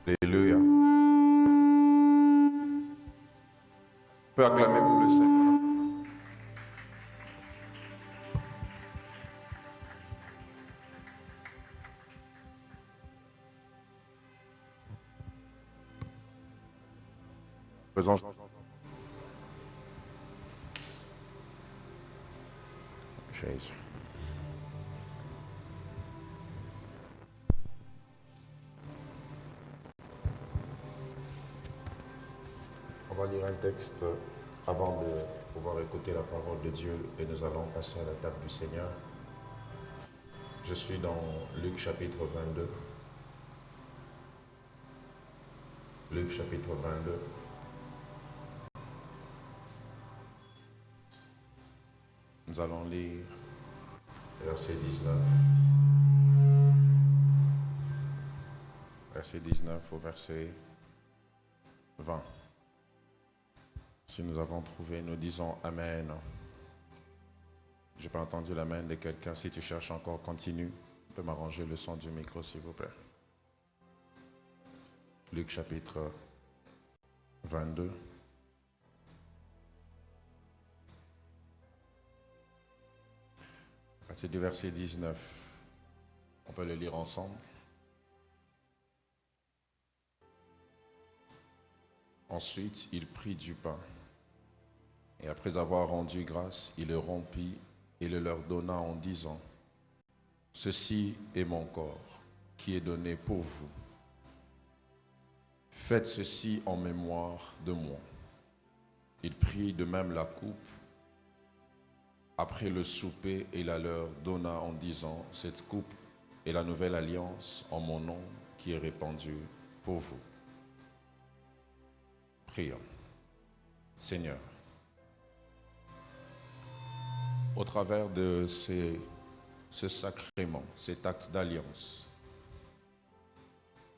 Alléluia. On peut acclamer pour le Seigneur. Présence. Jésus. On va lire un texte avant de pouvoir écouter la parole de Dieu et nous allons passer à la table du Seigneur. Je suis dans Luc chapitre 22. Luc chapitre 22. Nous allons lire verset 19. Verset 19 au verset 20. Si nous avons trouvé, nous disons Amen. Je n'ai pas entendu l'amen de quelqu'un. Si tu cherches encore, continue. On peut m'arranger le son du micro, s'il vous plaît. Luc chapitre 22. À partir du verset 19, on peut le lire ensemble. Ensuite, il prit du pain. Et après avoir rendu grâce, il le rompit et le leur donna en disant, « Ceci est mon corps qui est donné pour vous. Faites ceci en mémoire de moi. » Il prit de même la coupe après le souper et la leur donna en disant, « Cette coupe est la nouvelle alliance en mon nom qui est répandue pour vous. » Prions. Seigneur, au travers de ce sacrement, cet acte d'alliance,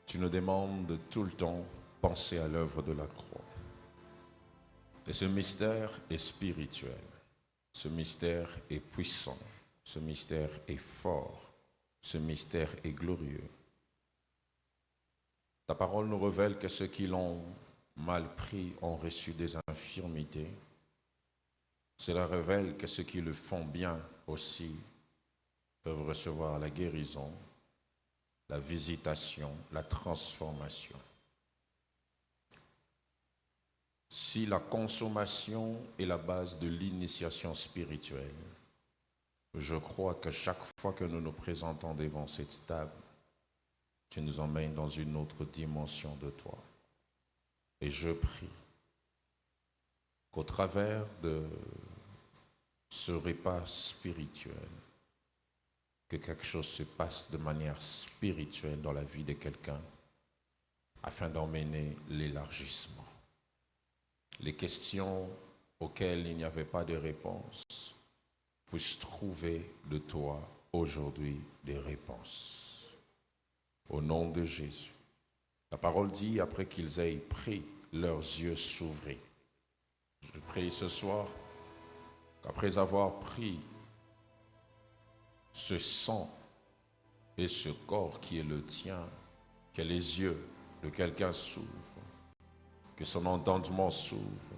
tu nous demandes de tout le temps penser à l'œuvre de la croix. Et ce mystère est spirituel, ce mystère est puissant, ce mystère est fort, ce mystère est glorieux. Ta parole nous révèle que ceux qui l'ont mal pris ont reçu des infirmités. Cela révèle que ceux qui le font bien aussi peuvent recevoir la guérison, la visitation, la transformation. Si la consommation est la base de l'initiation spirituelle, je crois que chaque fois que nous nous présentons devant cette table, tu nous emmènes dans une autre dimension de toi. Et je prie qu'au travers de ce repas spirituel, que quelque chose se passe de manière spirituelle dans la vie de quelqu'un afin d'emmener l'élargissement. Les questions auxquelles il n'y avait pas de réponse puissent trouver de toi aujourd'hui des réponses. Au nom de Jésus. La parole dit, après qu'ils aient pris, leurs yeux s'ouvrirent. Je prie ce soir qu'après avoir pris ce sang et ce corps qui est le tien, que les yeux de quelqu'un s'ouvrent, que son entendement s'ouvre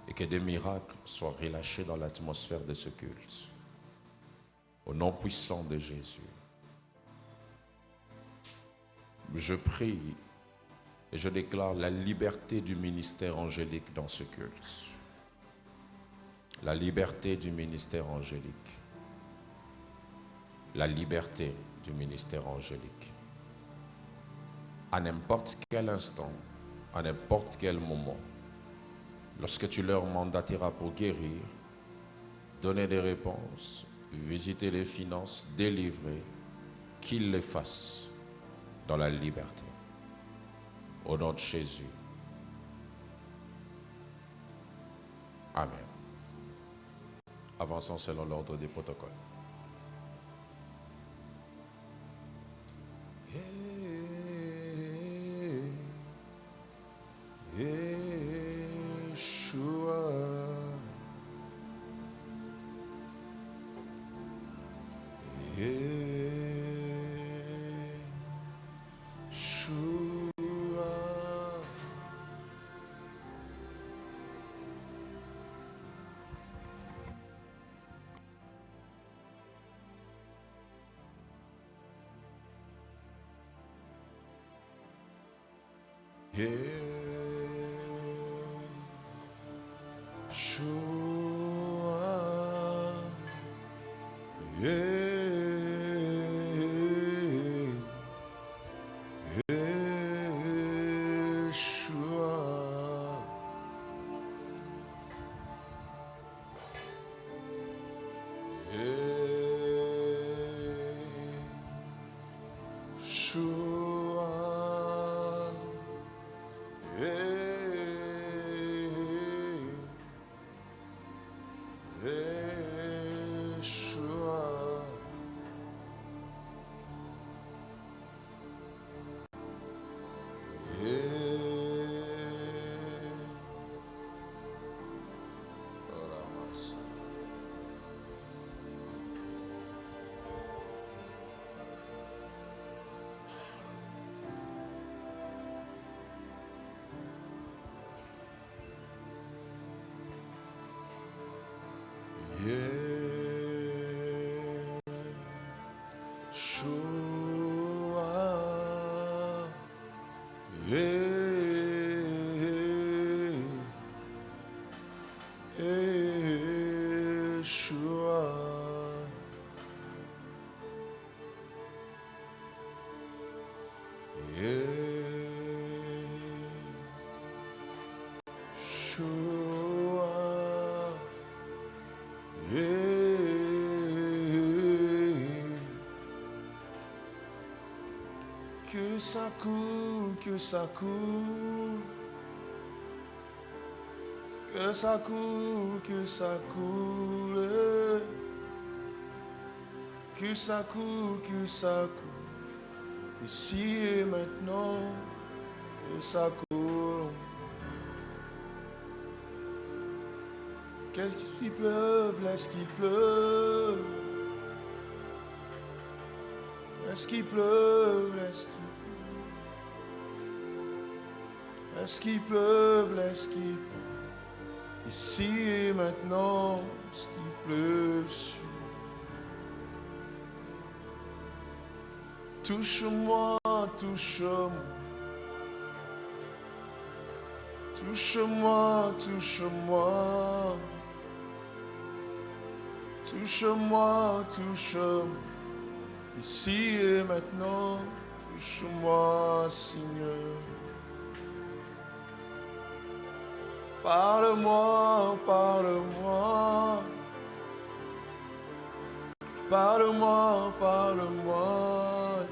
et que des miracles soient relâchés dans l'atmosphère de ce culte. Au nom puissant de Jésus. Je prie et je déclare la liberté du ministère angélique dans ce culte. La liberté du ministère angélique. La liberté du ministère angélique. À n'importe quel instant, à n'importe quel moment, lorsque tu leur mandateras pour guérir, donner des réponses, visiter les finances, délivrer, qu'ils le fassent dans la liberté. Au nom de Jésus. Amen. Avançons selon l'ordre des protocoles. Que ça coule, que ça coule, que ça coule, que ça coule, que ça coule, que ça coule, ici et maintenant, que ça coule. Qu'est-ce qu'il pleuve, laisse qu'il pleuve. Laisse qu'il pleuve, laisse qu'il pleuve. Laisse qu'il pleuve, laisse qu'il pleuve. Ici et maintenant, ce qu'il pleuve sur. Touche-moi, touche-moi. Touche-moi, touche-moi. Touche-moi, touche-moi. Ici et maintenant, touche-moi, Seigneur. Parle-moi, parle-moi. Parle-moi, parle-moi.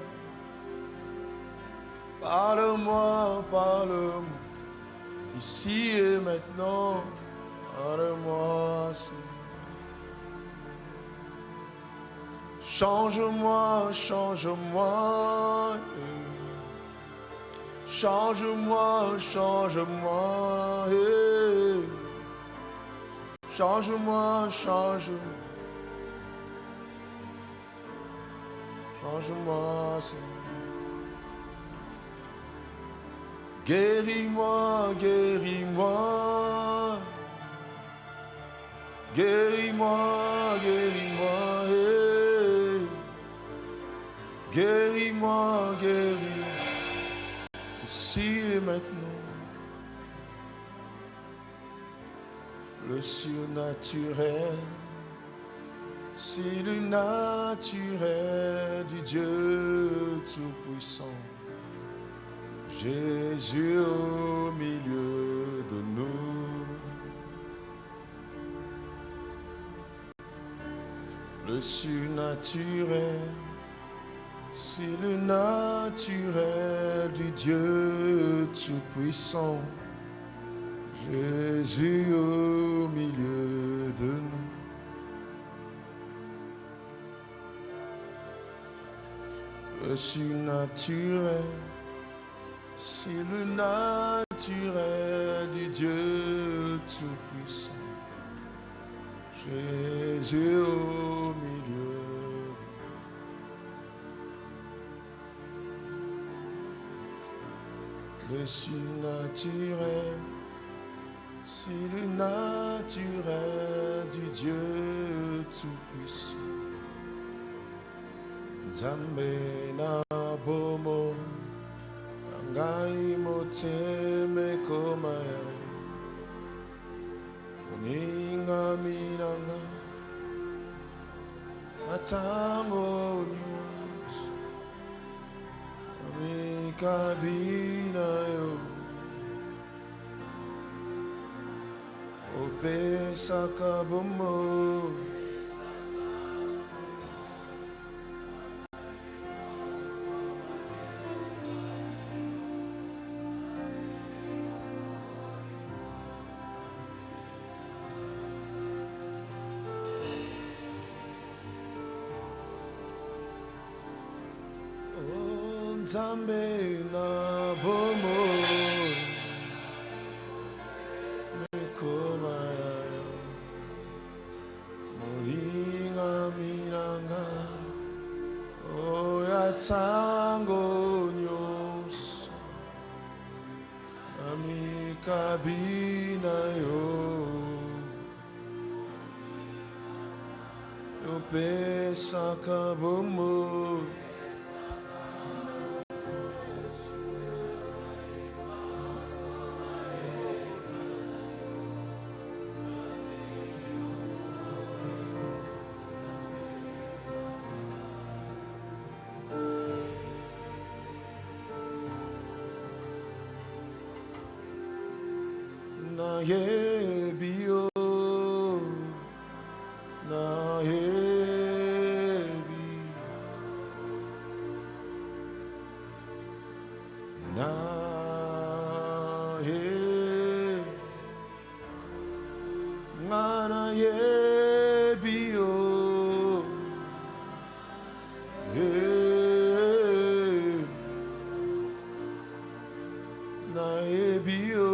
Parle-moi, parle-moi. Ici et maintenant, parle-moi, Seigneur. Change-moi, change-moi, change-moi, change-moi, change-moi, change-moi, change-moi, Seigneur. Guéris-moi, guéris-moi, guéris-moi, guéris-moi, guéris-moi, guéris-moi, ici et maintenant. Le surnaturel, c'est le naturel du Dieu Tout-Puissant. Jésus au milieu de nous. Le surnaturel, c'est le naturel du Dieu Tout-Puissant. Jésus au milieu de nous. Le surnaturel, c'est le naturel du Dieu Tout-Puissant. Jésus au milieu. Le surnaturel, c'est le naturel du Dieu Tout-Puissant. Nzambe na bomo, ngai mote Ninga minanga atango news amikabina yo opesa kabomo Nzambe na bomo mekoma yayo molinga miranga oya tango nyonso amikabina yo yopesaka bomo na yebi yo na yebi na yebi na yebi yo na yebi yo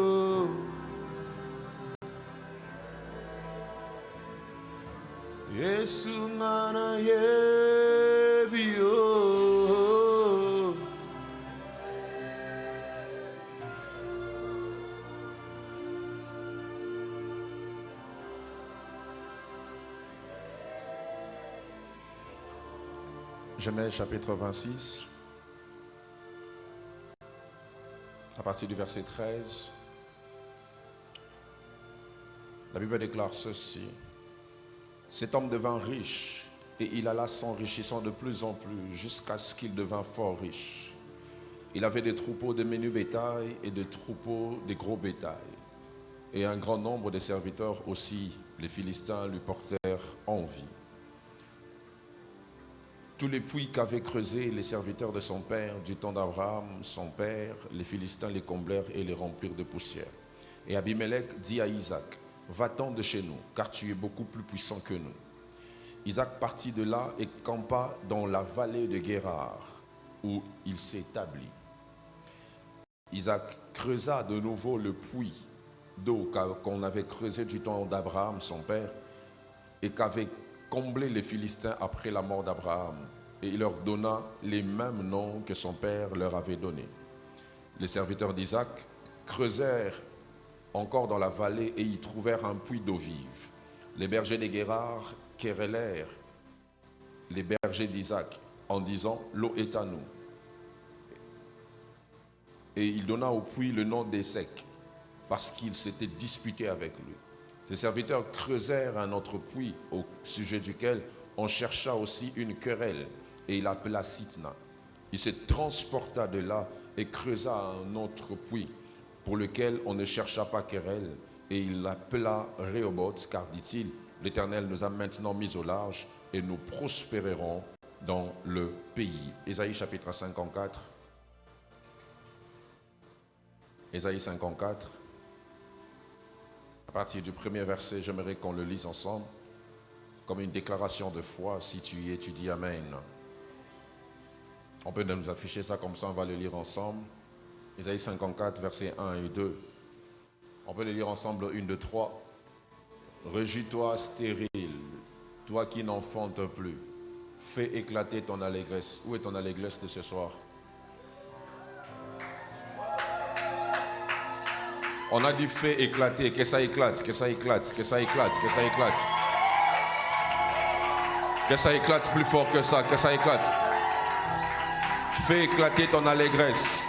Yesu ngana yebio Genèse chapitre 26, à partir du verset 13, la Bible déclare ceci. Cet homme devint riche et il alla s'enrichissant de plus en plus jusqu'à ce qu'il devint fort riche. Il avait des troupeaux de menu bétail et des troupeaux de gros bétail. Et un grand nombre de serviteurs aussi, les Philistins lui portèrent envie. Tous les puits qu'avaient creusés les serviteurs de son père, du temps d'Abraham, son père, les Philistins les comblèrent et les remplirent de poussière. Et Abimelech dit à Isaac, « Va-t'en de chez nous, car tu es beaucoup plus puissant que nous. » Isaac partit de là et campa dans la vallée de Guérar, où il s'établit. Isaac creusa de nouveau le puits d'eau qu'on avait creusé du temps d'Abraham, son père, et qu'avaient comblé les Philistins après la mort d'Abraham. Et il leur donna les mêmes noms que son père leur avait donnés. Les serviteurs d'Isaac creusèrent encore dans la vallée et y trouvèrent un puits d'eau vive. Les bergers de Guérar querellèrent les bergers d'Isaac en disant « L'eau est à nous ». Et il donna au puits le nom d'Essek parce qu'il s'était disputé avec lui. Ses serviteurs creusèrent un autre puits au sujet duquel on chercha aussi une querelle et il appela Sitna. Il se transporta de là et creusa un autre puits pour lequel on ne chercha pas querelle et il l'appela Rehoboth car dit-il, l'Éternel nous a maintenant mis au large et nous prospérerons dans le pays. Ésaïe chapitre 54. Ésaïe 54. À partir du premier verset, j'aimerais qu'on le lise ensemble comme une déclaration de foi. Si tu y es, tu dis Amen. On peut nous afficher ça comme ça, on va le lire ensemble. Ésaïe 54, versets 1 et 2. On peut le lire ensemble, 1, 2, 3. Régis-toi stérile, toi qui n'enfantes plus. Fais éclater ton allégresse. Où est ton allégresse de ce soir? On a dit fais éclater, que ça éclate, que ça éclate, que ça éclate, que ça éclate. Que ça éclate plus fort que ça, que ça éclate. Fais éclater ton allégresse.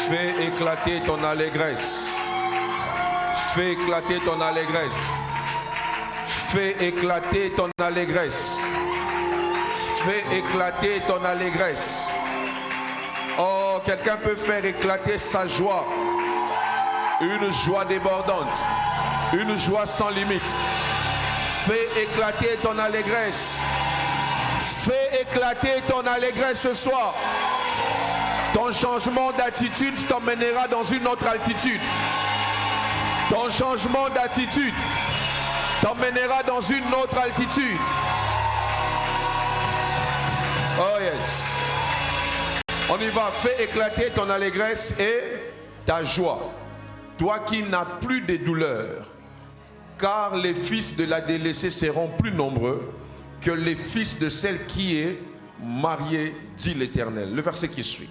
Fais éclater ton allégresse. Fais éclater ton allégresse. Fais éclater ton allégresse. Fais éclater ton allégresse. Oh, quelqu'un peut faire éclater sa joie. Une joie débordante. Une joie sans limite. Fais éclater ton allégresse. Fais éclater ton allégresse ce soir. Ton changement d'attitude t'emmènera dans une autre altitude. Ton changement d'attitude t'emmènera dans une autre altitude. Oh yes. On y va. Fais éclater ton allégresse et ta joie. Toi qui n'as plus de douleurs, car les fils de la délaissée seront plus nombreux que les fils de celle qui est mariée, dit l'Éternel. Le verset qui suit.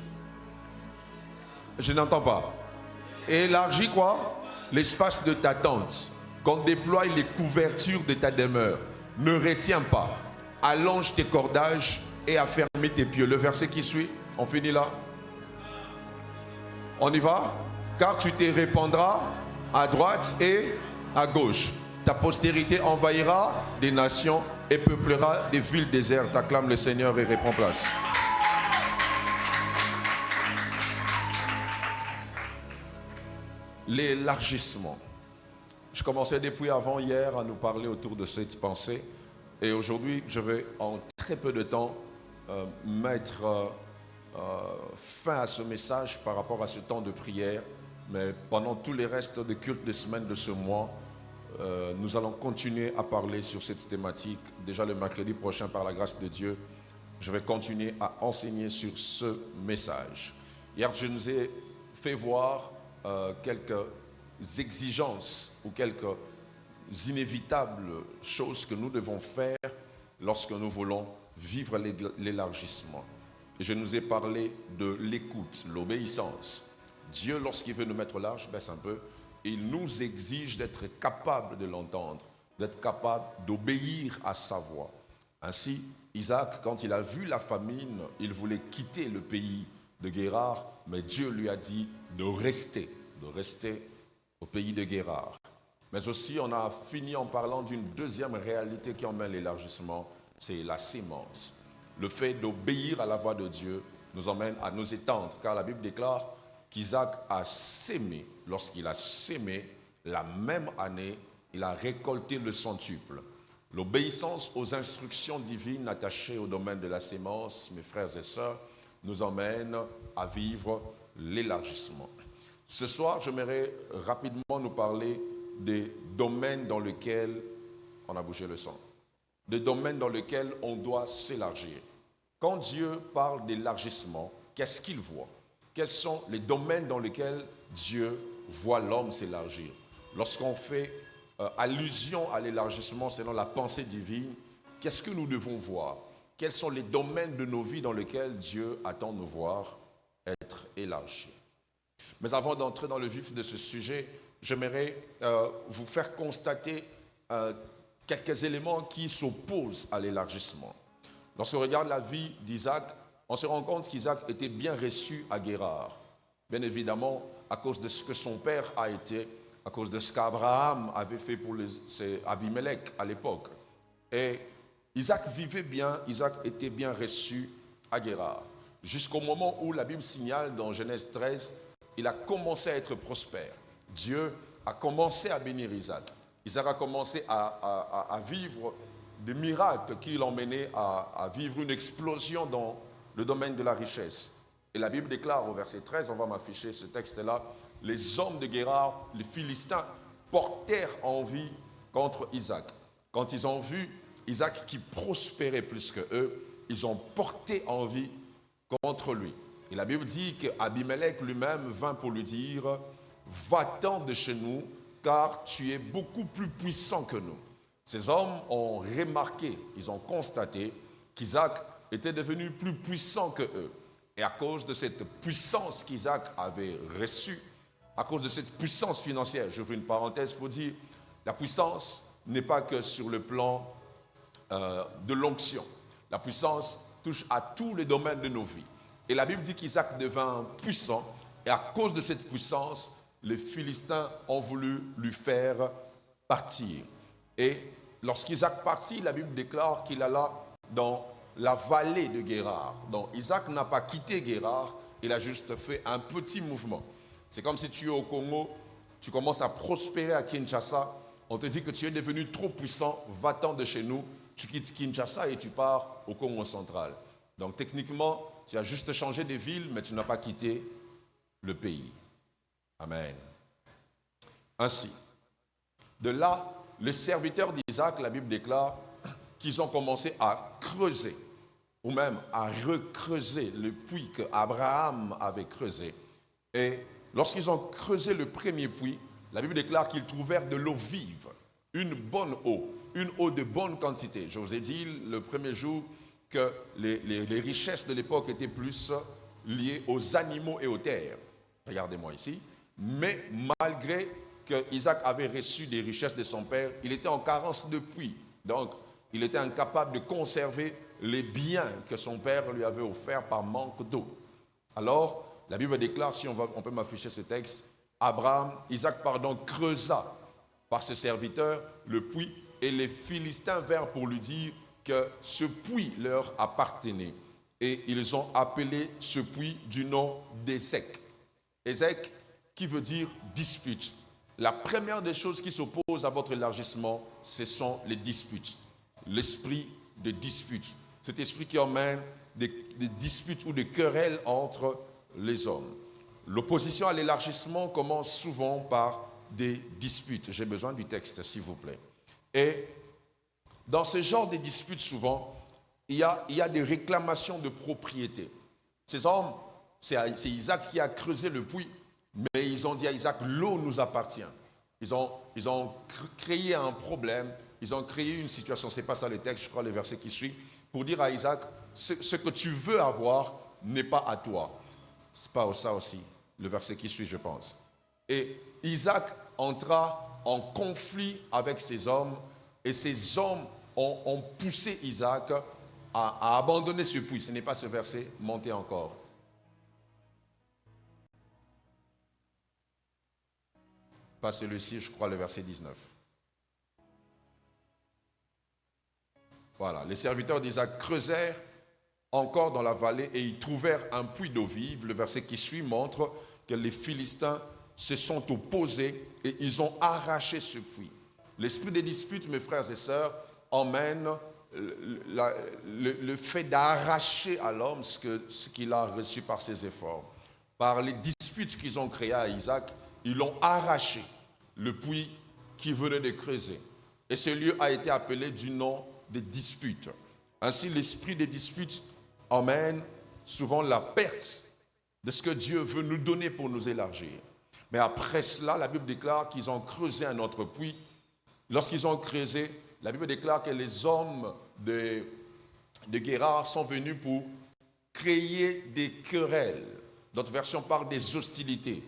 Je n'entends pas. Élargis quoi? L'espace de ta tente. Qu'on déploie les couvertures de ta demeure. Ne retiens pas. Allonge tes cordages et affermis tes pieux. Le verset qui suit. On finit là. On y va? Car tu te répandras à droite et à gauche. Ta postérité envahira des nations et peuplera des villes désertes. Acclame le Seigneur et reprends place. L'élargissement. Je commençais depuis avant hier à nous parler autour de cette pensée. Et aujourd'hui, je vais en très peu de temps mettre fin à ce message par rapport à ce temps de prière. Mais pendant tous les restes de cultes de semaine de ce mois, nous allons continuer à parler sur cette thématique. Déjà le mercredi prochain, par la grâce de Dieu, je vais continuer à enseigner sur ce message. Hier, je nous ai fait voir quelques exigences ou quelques inévitables choses que nous devons faire lorsque nous voulons vivre l'élargissement. Et je nous ai parlé de l'écoute, l'obéissance. Dieu, lorsqu'il veut nous mettre large, baisse un peu, il nous exige d'être capable de l'entendre, d'être capable d'obéir à sa voix. Ainsi, Isaac, quand il a vu la famine, il voulait quitter le pays de Guérar, mais Dieu lui a dit de rester au pays de Guérar. Mais aussi, on a fini en parlant d'une deuxième réalité qui emmène l'élargissement, c'est la sémence. Le fait d'obéir à la voix de Dieu nous emmène à nous étendre, car la Bible déclare qu'Isaac a sémé. Lorsqu'il a sémé, la même année, il a récolté le centuple. L'obéissance aux instructions divines attachées au domaine de la sémence, mes frères et sœurs, nous emmène à vivre l'élargissement. Ce soir, j'aimerais rapidement nous parler des domaines dans lesquels, on a bougé le son, des domaines dans lesquels on doit s'élargir. Quand Dieu parle d'élargissement, qu'est-ce qu'il voit? Quels sont les domaines dans lesquels Dieu voit l'homme s'élargir? Lorsqu'on fait allusion à l'élargissement selon la pensée divine, qu'est-ce que nous devons voir? Quels sont les domaines de nos vies dans lesquels Dieu attend nous voir être élargis? Mais avant d'entrer dans le vif de ce sujet, j'aimerais vous faire constater quelques éléments qui s'opposent à l'élargissement. Lorsqu'on regarde la vie d'Isaac, on se rend compte qu'Isaac était bien reçu à Guérar. Bien évidemment, à cause de ce que son père a été, à cause de ce qu'Abraham avait fait pour Abimelech à l'époque. Et Isaac vivait bien, Isaac était bien reçu à Guérar. Jusqu'au moment où la Bible signale dans Genèse 13, il a commencé à être prospère. Dieu a commencé à bénir Isaac. Isaac a commencé à vivre des miracles qui l'ont mené à vivre une explosion dans le domaine de la richesse. Et la Bible déclare au verset 13, on va m'afficher ce texte-là, les hommes de Guérar, les Philistins, portèrent envie contre Isaac. Quand ils ont vu Isaac qui prospérait plus que eux, ils ont porté envie contre lui. Et la Bible dit qu'Abimelech lui-même vint pour lui dire, va-t'en de chez nous, car tu es beaucoup plus puissant que nous. Ces hommes ont remarqué, ils ont constaté qu'Isaac était devenu plus puissant que eux. Et à cause de cette puissance qu'Isaac avait reçue, à cause de cette puissance financière, j'ouvre une parenthèse pour dire, la puissance n'est pas que sur le plan de l'onction. La puissance touche à tous les domaines de nos vies. Et la Bible dit qu'Isaac devint puissant, et à cause de cette puissance, les Philistins ont voulu lui faire partir. Et lorsqu'Isaac partit, la Bible déclare qu'il alla dans la vallée de Guérar. Donc Isaac n'a pas quitté Guérar, il a juste fait un petit mouvement. C'est comme si tu es au Congo, tu commences à prospérer à Kinshasa, on te dit que tu es devenu trop puissant, va-t'en de chez nous, tu quittes Kinshasa et tu pars au Congo central. Donc techniquement, tu as juste changé de ville, mais tu n'as pas quitté le pays. Amen. Ainsi, de là, les serviteurs d'Isaac, la Bible déclare qu'ils ont commencé à creuser, ou même à recreuser le puits que Abraham avait creusé. Et lorsqu'ils ont creusé le premier puits, la Bible déclare qu'ils trouvèrent de l'eau vive, une bonne eau, une eau de bonne quantité. Je vous ai dit le premier jour que les richesses de l'époque étaient plus liées aux animaux et aux terres. Regardez-moi ici. Mais malgré que Isaac avait reçu des richesses de son père, il était en carence de puits. Donc, il était incapable de conserver les biens que son père lui avait offerts par manque d'eau. Alors, la Bible déclare, si on peut m'afficher ce texte, Isaac creusa par ce serviteur le puits, et les Philistins vinrent pour lui dire que ce puits leur appartenait. Et ils ont appelé ce puits du nom d'Ézek. Ézek, qui veut dire dispute. La première des choses qui s'oppose à votre élargissement, ce sont les disputes. L'esprit de dispute. Cet esprit qui emmène des disputes ou des querelles entre les hommes. L'opposition à l'élargissement commence souvent par des disputes. J'ai besoin du texte, s'il vous plaît. Et dans ce genre de disputes, souvent, il y a des réclamations de propriété. Ces hommes, c'est Isaac qui a creusé le puits, mais ils ont dit à Isaac, l'eau nous appartient. Ils ont créé un problème, ils ont créé une situation, ce n'est pas ça le texte, je crois le verset qui suit, pour dire à Isaac, ce que tu veux avoir n'est pas à toi. C'est pas ça aussi, le verset qui suit, je pense. Et Isaac entra en conflit avec ces hommes, et ces hommes ont poussé Isaac à abandonner ce puits. Ce n'est pas ce verset, montez encore. Pas celui-ci, je crois, le verset 19. Voilà, les serviteurs d'Isaac creusèrent encore dans la vallée et ils trouvèrent un puits d'eau vive. Le verset qui suit montre que les Philistins se sont opposés et ils ont arraché ce puits. L'esprit des disputes, mes frères et sœurs, emmène le fait d'arracher à l'homme ce qu'il a reçu par ses efforts. Par les disputes qu'ils ont créées à Isaac, ils l'ont arraché, le puits qui venait de creuser. Et ce lieu a été appelé du nom des disputes. Ainsi, l'esprit des disputes emmène souvent la perte de ce que Dieu veut nous donner pour nous élargir. Mais après cela, la Bible déclare qu'ils ont creusé un autre puits. Lorsqu'ils ont creusé, la Bible déclare que les hommes de Guérar sont venus pour créer des querelles. D'autres versions parlent des hostilités.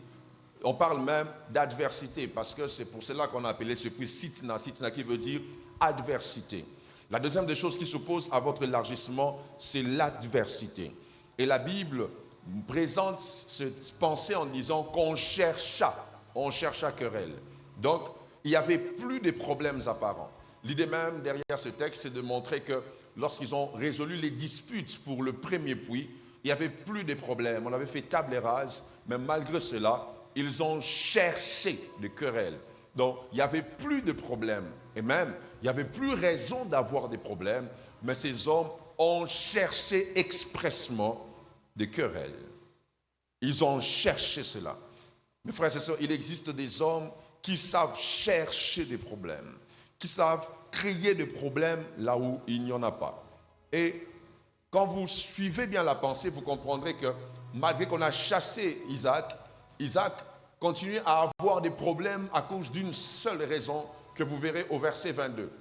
On parle même d'adversité, parce que c'est pour cela qu'on a appelé ce puits Sitna, Sitna qui veut dire adversité. La deuxième des choses qui s'oppose à votre élargissement, c'est l'adversité. Et la Bible présente cette pensée en disant qu'on chercha querelle. Donc, il n'y avait plus de problèmes apparents. L'idée même derrière ce texte, c'est de montrer que lorsqu'ils ont résolu les disputes pour le premier puits, il n'y avait plus de problèmes. On avait fait table rase, mais malgré cela, ils ont cherché des querelles. Donc, il n'y avait plus de problèmes. Et même, il n'y avait plus raison d'avoir des problèmes, mais ces hommes ont cherché expressement des querelles. Ils ont cherché cela. Mes frères et sœurs, il existe des hommes qui savent chercher des problèmes, qui savent créer des problèmes là où il n'y en a pas. Et quand vous suivez bien la pensée, vous comprendrez que malgré qu'on a chassé Isaac, Isaac continue à avoir des problèmes à cause d'une seule raison que vous verrez au verset 22.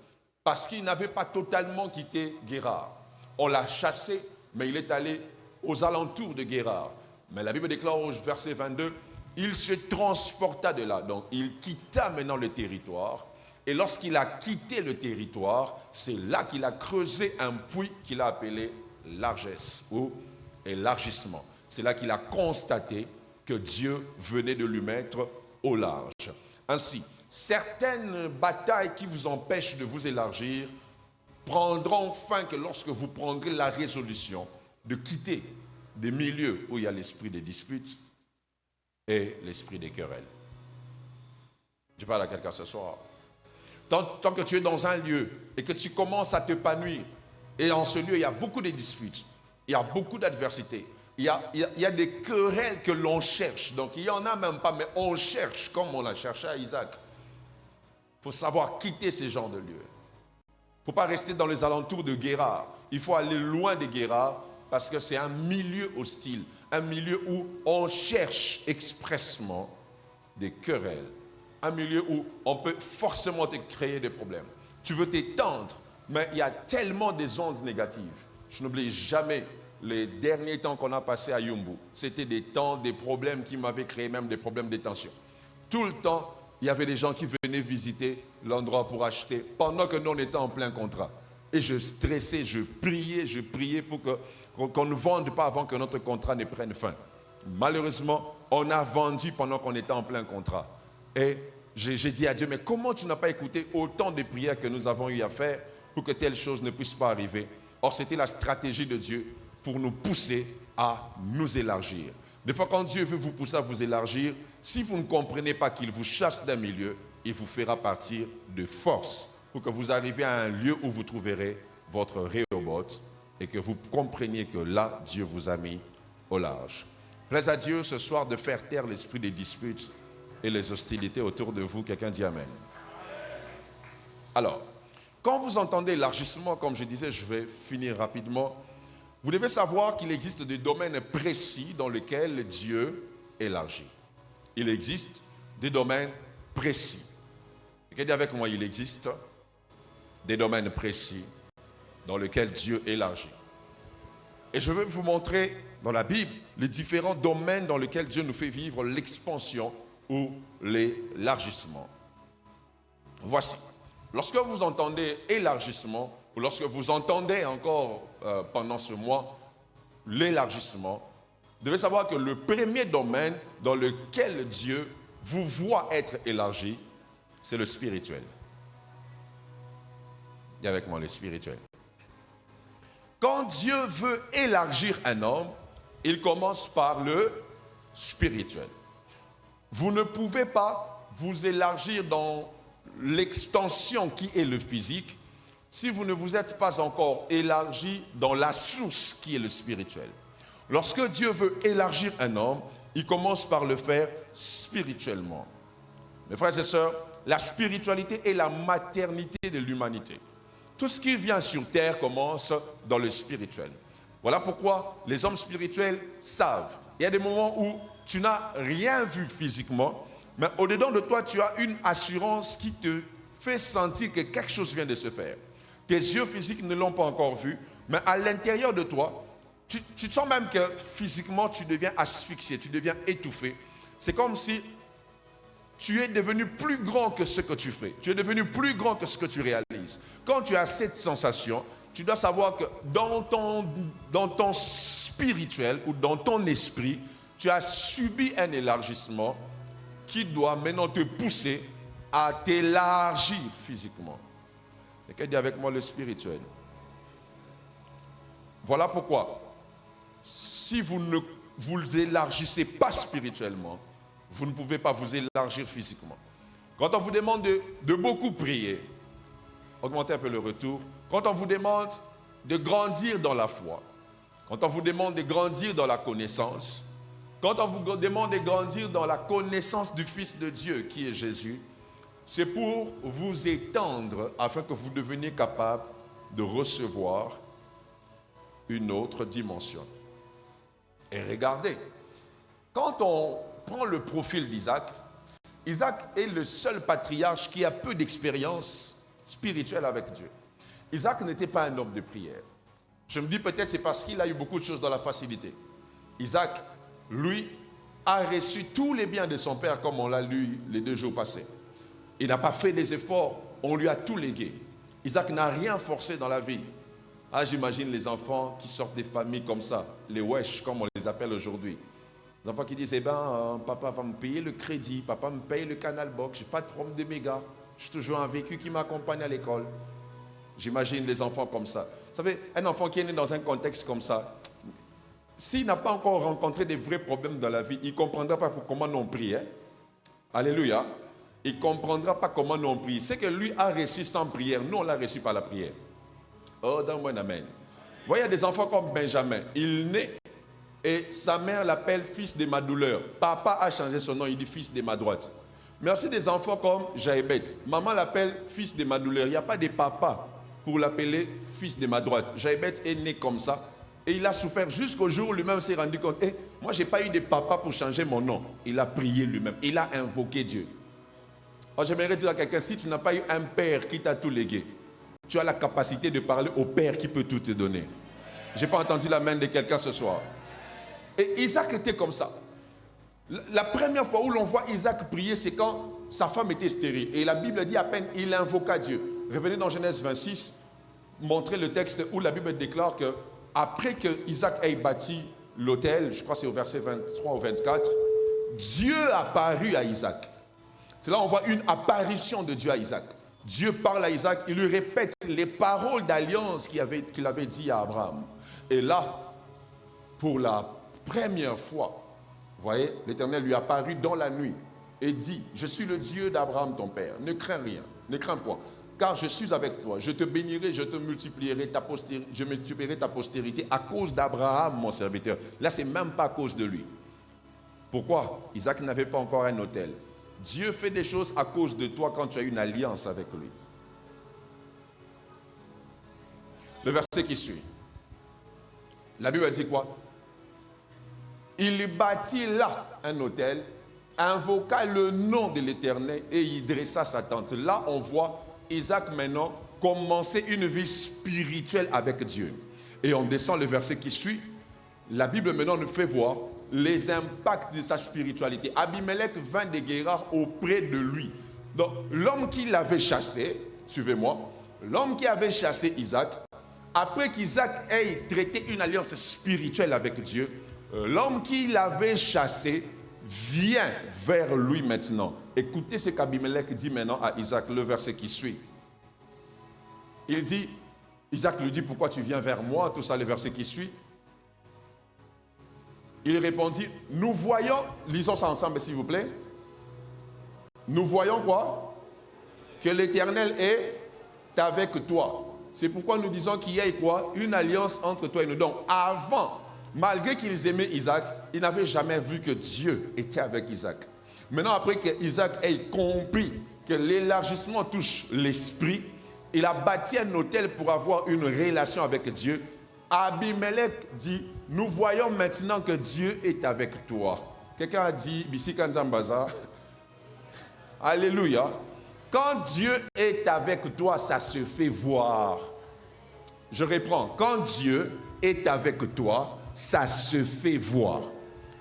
Parce qu'il n'avait pas totalement quitté Guérar. On l'a chassé, mais il est allé aux alentours de Guérar. Mais la Bible déclare au verset 22, il se transporta de là. Donc il quitta maintenant le territoire. Et lorsqu'il a quitté le territoire, c'est là qu'il a creusé un puits qu'il a appelé largesse ou élargissement. C'est là qu'il a constaté que Dieu venait de lui mettre au large. Ainsi, certaines batailles qui vous empêchent de vous élargir prendront fin que lorsque vous prendrez la résolution de quitter des milieux où il y a l'esprit des disputes et l'esprit des querelles. Je parle à quelqu'un ce soir. Tant que tu es dans un lieu et que tu commences à t'épanouir, et dans ce lieu, il y a beaucoup de disputes, il y a beaucoup d'adversité, il y a des querelles que l'on cherche. Donc, il n'y en a même pas, mais on cherche comme on a cherché à Isaac. Il faut savoir quitter ces genres de lieux. Il ne faut pas rester dans les alentours de Guérard. Il faut aller loin des Guérard parce que c'est un milieu hostile, un milieu où on cherche expressement des querelles, un milieu où on peut forcément te créer des problèmes. Tu veux t'étendre, mais il y a tellement des ondes négatives. Je n'oublie jamais les derniers temps qu'on a passés à Yumbu. C'était des temps, des problèmes qui m'avaient créé même des problèmes de tension. Tout le temps, il y avait des gens qui venaient visiter l'endroit pour acheter pendant que nous on était en plein contrat. Et je stressais, je priais pour qu'on ne vende pas avant que notre contrat ne prenne fin. Malheureusement, on a vendu pendant qu'on était en plein contrat. Et j'ai dit à Dieu, mais comment tu n'as pas écouté autant de prières que nous avons eu à faire pour que telle chose ne puisse pas arriver? Or, c'était la stratégie de Dieu pour nous pousser à nous élargir. Des fois, quand Dieu veut vous pousser à vous élargir, si vous ne comprenez pas qu'il vous chasse d'un milieu, il vous fera partir de force pour que vous arriviez à un lieu où vous trouverez votre Rehoboth et que vous compreniez que là, Dieu vous a mis au large. Plaise à Dieu ce soir de faire taire l'esprit des disputes et les hostilités autour de vous. Quelqu'un dit Amen. Alors, quand vous entendez élargissement, comme je disais, je vais finir rapidement, vous devez savoir qu'il existe des domaines précis dans lesquels Dieu élargit. Il existe des domaines précis. Regardez avec moi, il existe des domaines précis dans lesquels Dieu élargit. Et je vais vous montrer dans la Bible les différents domaines dans lesquels Dieu nous fait vivre l'expansion ou l'élargissement. Voici. Lorsque vous entendez élargissement, ou lorsque vous entendez encore pendant ce mois l'élargissement, vous devez savoir que le premier domaine dans lequel Dieu vous voit être élargi, c'est le spirituel. Dis avec moi, le spirituel. Quand Dieu veut élargir un homme, il commence par le spirituel. Vous ne pouvez pas vous élargir dans l'extension qui est le physique si vous ne vous êtes pas encore élargi dans la source qui est le spirituel. Lorsque Dieu veut élargir un homme, il commence par le faire spirituellement. Mes frères et sœurs, la spiritualité est la maternité de l'humanité. Tout ce qui vient sur terre commence dans le spirituel. Voilà pourquoi les hommes spirituels savent. Il y a des moments où tu n'as rien vu physiquement, mais au-dedans de toi, tu as une assurance qui te fait sentir que quelque chose vient de se faire. Tes yeux physiques ne l'ont pas encore vu, mais à l'intérieur de toi, tu te sens même que physiquement, tu deviens asphyxié, tu deviens étouffé. C'est comme si tu es devenu plus grand que ce que tu fais. Tu es devenu plus grand que ce que tu réalises. Quand tu as cette sensation, tu dois savoir que dans ton spirituel ou dans ton esprit, tu as subi un élargissement qui doit maintenant te pousser à t'élargir physiquement. Quelqu'un dit avec moi le spirituel. Voilà pourquoi, si vous ne vous élargissez pas spirituellement, vous ne pouvez pas vous élargir physiquement. Quand on vous demande de beaucoup prier, augmentez un peu le retour. Quand on vous demande de grandir dans la foi, quand on vous demande de grandir dans la connaissance, quand on vous demande de grandir dans la connaissance du Fils de Dieu qui est Jésus, c'est pour vous étendre afin que vous deveniez capable de recevoir une autre dimension. Et regardez, quand on prend le profil d'Isaac, Isaac est le seul patriarche qui a peu d'expérience spirituelle avec Dieu. Isaac n'était pas un homme de prière. Je me dis peut-être c'est parce qu'il a eu beaucoup de choses dans la facilité. Isaac, lui, a reçu tous les biens de son père comme on l'a lu les 2 jours passés. Il n'a pas fait des efforts, on lui a tout légué. Isaac n'a rien forcé dans la vie. Ah, j'imagine les enfants qui sortent des familles comme ça, les wesh comme on les appelle aujourd'hui. Les enfants qui disent, eh ben, papa va me payer le crédit, papa me paye le canal box, je n'ai pas de problème de méga, j'ai toujours un véhicule qui m'accompagne à l'école. J'imagine les enfants comme ça. Vous savez, un enfant qui est né dans un contexte comme ça, s'il n'a pas encore rencontré des vrais problèmes dans la vie, il ne comprendra pas comment on prie. Hein? Alléluia. Il ne comprendra pas comment on prie. C'est que lui a reçu sans prière, nous on l'a reçu par la prière. Oh, donne-moi un amen. Vous voyez, il y a des enfants comme Benjamin. Il naît et sa mère l'appelle fils de ma douleur. Papa a changé son nom, il dit fils de ma droite. Merci des enfants comme Jaébet. Maman l'appelle fils de ma douleur. Il n'y a pas de papa pour l'appeler fils de ma droite. Jaébet est né comme ça. Et il a souffert jusqu'au jour où lui-même s'est rendu compte, moi je n'ai pas eu de papa pour changer mon nom. Il a prié lui-même. Il a invoqué Dieu. Alors j'aimerais dire à quelqu'un, si tu n'as pas eu un père qui t'a tout légué, tu as la capacité de parler au père qui peut tout te donner. Je n'ai pas entendu la main de quelqu'un ce soir. Et Isaac était comme ça. La première fois où l'on voit Isaac prier, c'est quand sa femme était stérile. Et la Bible dit à peine, il invoqua Dieu. Revenez dans Genèse 26, montrez le texte où la Bible déclare que après que Isaac ait bâti l'autel, je crois que c'est au verset 23 ou 24, Dieu apparut à Isaac. C'est là on voit une apparition de Dieu à Isaac. Dieu parle à Isaac, il lui répète les paroles d'alliance qu'il avait dit à Abraham. Et là, pour la première fois, vous voyez, l'Éternel lui apparut dans la nuit et dit, je suis le Dieu d'Abraham ton père, ne crains rien, ne crains point, car je suis avec toi, je te bénirai, je multiplierai ta postérité à cause d'Abraham mon serviteur. Là, c'est même pas à cause de lui. Pourquoi? Isaac n'avait pas encore un autel. Dieu fait des choses à cause de toi quand tu as une alliance avec lui. Le verset qui suit. La Bible dit quoi? Il bâtit là un autel, invoqua le nom de l'Éternel et y dressa sa tente. Là, on voit Isaac maintenant commencer une vie spirituelle avec Dieu. Et on descend le verset qui suit. La Bible maintenant nous fait voir les impacts de sa spiritualité. Abimelech vint de Guérar auprès de lui. Donc, l'homme qui l'avait chassé, suivez-moi, l'homme qui avait chassé Isaac, après qu'Isaac ait traité une alliance spirituelle avec Dieu, l'homme qui l'avait chassé vient vers lui maintenant. Écoutez ce qu'Abimelech dit maintenant à Isaac, le verset qui suit. Il dit, Isaac lui dit, pourquoi tu viens vers moi? Tout ça, le verset qui suit. Il répondit, nous voyons, lisons ça ensemble s'il vous plaît. Nous voyons quoi? Que l'Éternel est avec toi. C'est pourquoi nous disons qu'il y a quoi? Une alliance entre toi et nous. Donc avant, malgré qu'ils aimaient Isaac, ils n'avaient jamais vu que Dieu était avec Isaac. Maintenant, après que Isaac ait compris que l'élargissement touche l'esprit, il a bâti un autel pour avoir une relation avec Dieu. Abimelech dit, nous voyons maintenant que Dieu est avec toi. Quelqu'un a dit, Bissi Kanzambaza, alléluia. Quand Dieu est avec toi, ça se fait voir. Je reprends, quand Dieu est avec toi, ça se fait voir.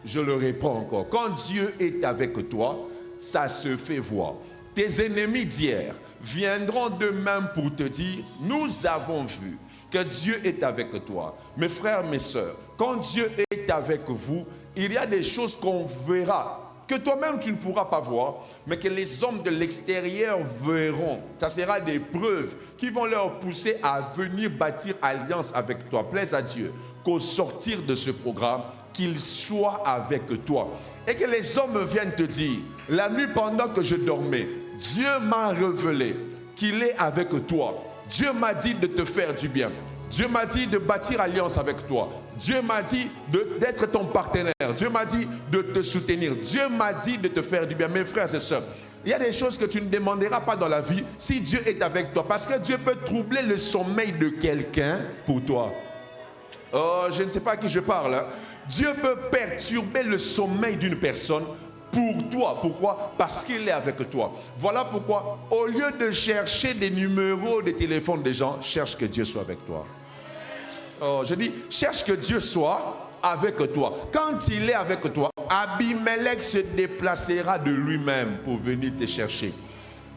Je le reprends encore. Quand Dieu est avec toi, ça se fait voir. Tes ennemis d'hier viendront demain pour te dire, nous avons vu que Dieu est avec toi. Mes frères, mes sœurs, quand Dieu est avec vous, il y a des choses qu'on verra, que toi-même tu ne pourras pas voir, mais que les hommes de l'extérieur verront. Ça sera des preuves qui vont leur pousser à venir bâtir alliance avec toi. Plaise à Dieu qu'au sortir de ce programme, qu'il soit avec toi. Et que les hommes viennent te dire, la nuit pendant que je dormais, Dieu m'a révélé qu'il est avec toi. Dieu m'a dit de te faire du bien. Dieu m'a dit de bâtir alliance avec toi. Dieu m'a dit d'être ton partenaire. Dieu m'a dit de te soutenir. Dieu m'a dit de te faire du bien. Mes frères et sœurs, il y a des choses que tu ne demanderas pas dans la vie si Dieu est avec toi. Parce que Dieu peut troubler le sommeil de quelqu'un pour toi. Oh, je ne sais pas à qui je parle. Hein. Dieu peut perturber le sommeil d'une personne pour toi. Pourquoi? Parce qu'il est avec toi. Voilà pourquoi, au lieu de chercher des numéros de téléphone des gens, cherche que Dieu soit avec toi. Oh, je dis, cherche que Dieu soit avec toi. Quand il est avec toi, Abimelech se déplacera de lui-même pour venir te chercher.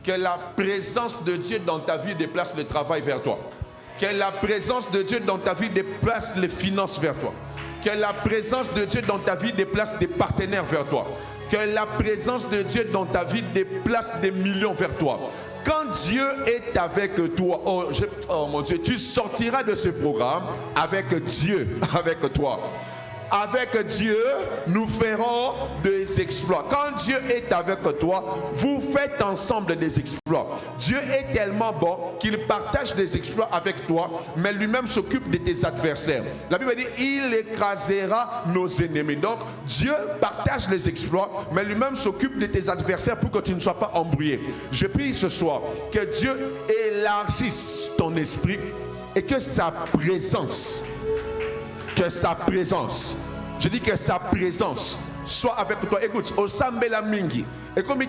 Que la présence de Dieu dans ta vie déplace le travail vers toi. Que la présence de Dieu dans ta vie déplace les finances vers toi. Que la présence de Dieu dans ta vie déplace des partenaires vers toi. Que la présence de Dieu dans ta vie déplace des millions vers toi. Quand Dieu est avec toi, oh mon Dieu, tu sortiras de ce programme avec Dieu avec toi. Avec Dieu, nous ferons des exploits. Quand Dieu est avec toi, vous faites ensemble des exploits. Dieu est tellement bon qu'il partage des exploits avec toi, mais lui-même s'occupe de tes adversaires. La Bible dit, il écrasera nos ennemis. Donc, Dieu partage les exploits, mais lui-même s'occupe de tes adversaires pour que tu ne sois pas embrouillé. Je prie ce soir que Dieu élargisse ton esprit et que sa présence, je dis que sa présence soit avec toi. Écoute, au Sambela Mingi, et comme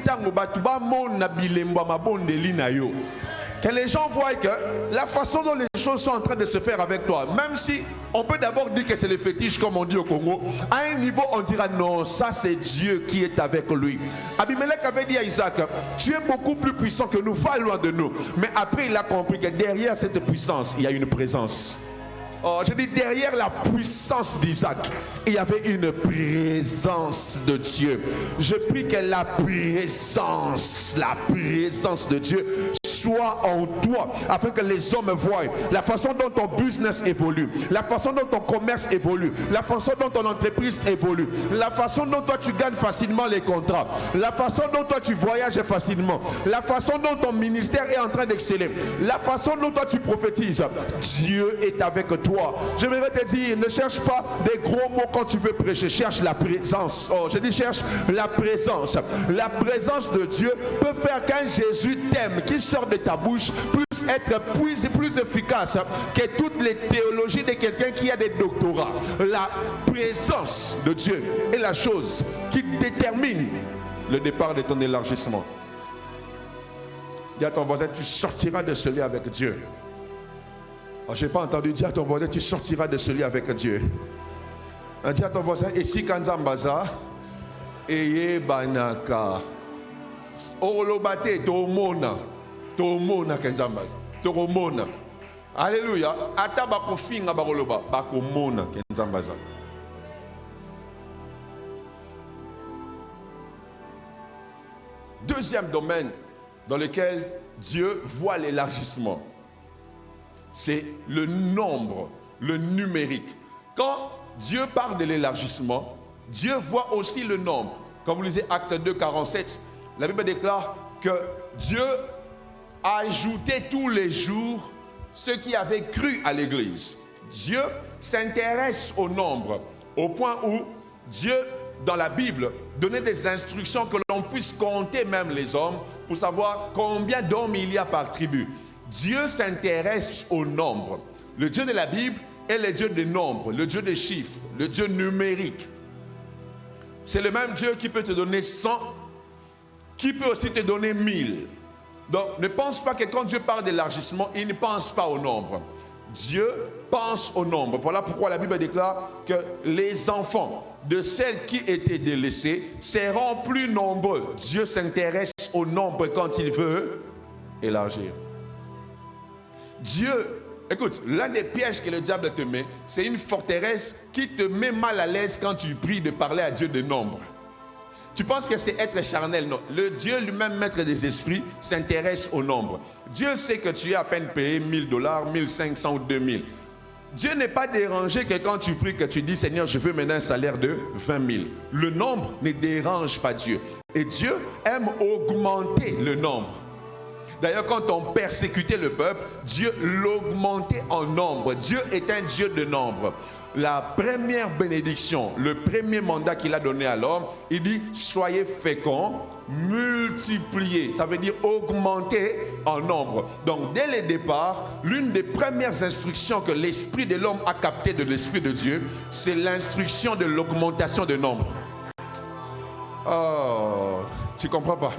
que les gens voient que la façon dont les choses sont en train de se faire avec toi, même si on peut d'abord dire que c'est le fétiche comme on dit au Congo, à un niveau on dira non, ça c'est Dieu qui est avec lui. Abimelech avait dit à Isaac, tu es beaucoup plus puissant que nous, va loin de nous. Mais après il a compris que derrière cette puissance, il y a une présence. Oh, je dis derrière la puissance d'Isaac, il y avait une présence de Dieu. Je prie que la présence de Dieu soit en toi, afin que les hommes voient la façon dont ton business évolue, la façon dont ton commerce évolue, la façon dont ton entreprise évolue, la façon dont toi tu gagnes facilement les contrats, la façon dont toi tu voyages facilement, la façon dont ton ministère est en train d'exceller, la façon dont toi tu prophétises. Dieu est avec toi. J'aimerais te dire, ne cherche pas des gros mots quand tu veux prêcher, cherche la présence. Oh, je dis cherche la présence. La présence de Dieu peut faire qu'un Jésus t'aime, qui sort de ta bouche, puisse être plus efficace que toutes les théologies de quelqu'un qui a des doctorats. La présence de Dieu est la chose qui détermine le départ de ton élargissement. Dis à ton voisin, tu sortiras de ce lit avec Dieu. Oh, je n'ai pas entendu. Dis à ton voisin, tu sortiras de ce lit avec Dieu. Dis à ton voisin, et si Kanzambaza, eye banaka, orolobate, tomona Kanzambaza, tomona. Alléluia. Ata bakofinga baroloba, bakomona Kanzambaza. Deuxième domaine dans lequel Dieu voit l'élargissement, c'est le nombre, le numérique. Quand Dieu parle de l'élargissement, Dieu voit aussi le nombre. Quand vous lisez Acte 2, 47, la Bible déclare que Dieu a ajouté tous les jours ceux qui avaient cru à l'Église. Dieu s'intéresse au nombre, au point où Dieu, dans la Bible, donnait des instructions que l'on puisse compter même les hommes pour savoir combien d'hommes il y a par tribu. Dieu s'intéresse au nombre. Le Dieu de la Bible est le Dieu des nombres, le Dieu des chiffres, le Dieu numérique. C'est le même Dieu qui peut te donner 100, qui peut aussi te donner 1000. Donc ne pense pas que quand Dieu parle d'élargissement, il ne pense pas au nombre. Dieu pense au nombre. Voilà pourquoi la Bible déclare que les enfants de celles qui étaient délaissées seront plus nombreux. Dieu s'intéresse au nombre quand il veut élargir. Dieu, écoute, l'un des pièges que le diable te met, c'est une forteresse qui te met mal à l'aise quand tu pries de parler à Dieu de nombre. Tu penses que c'est être charnel? Non. Le Dieu lui-même, maître des esprits, s'intéresse au nombre. Dieu sait que tu es à peine payé $1000, 1500 ou 2000. Dieu n'est pas dérangé que quand tu pries, que tu dis, Seigneur, je veux maintenant un salaire de 20 000. Le nombre ne dérange pas Dieu. Et Dieu aime augmenter le nombre. D'ailleurs, quand on persécutait le peuple, Dieu l'augmentait en nombre. Dieu est un Dieu de nombre. La première bénédiction, le premier mandat qu'il a donné à l'homme, il dit « Soyez féconds, multipliez ». Ça veut dire augmenter en nombre. Donc, dès le départ, l'une des premières instructions que l'esprit de l'homme a captées de l'esprit de Dieu, c'est l'instruction de l'augmentation de nombre. Oh, tu ne comprends pas?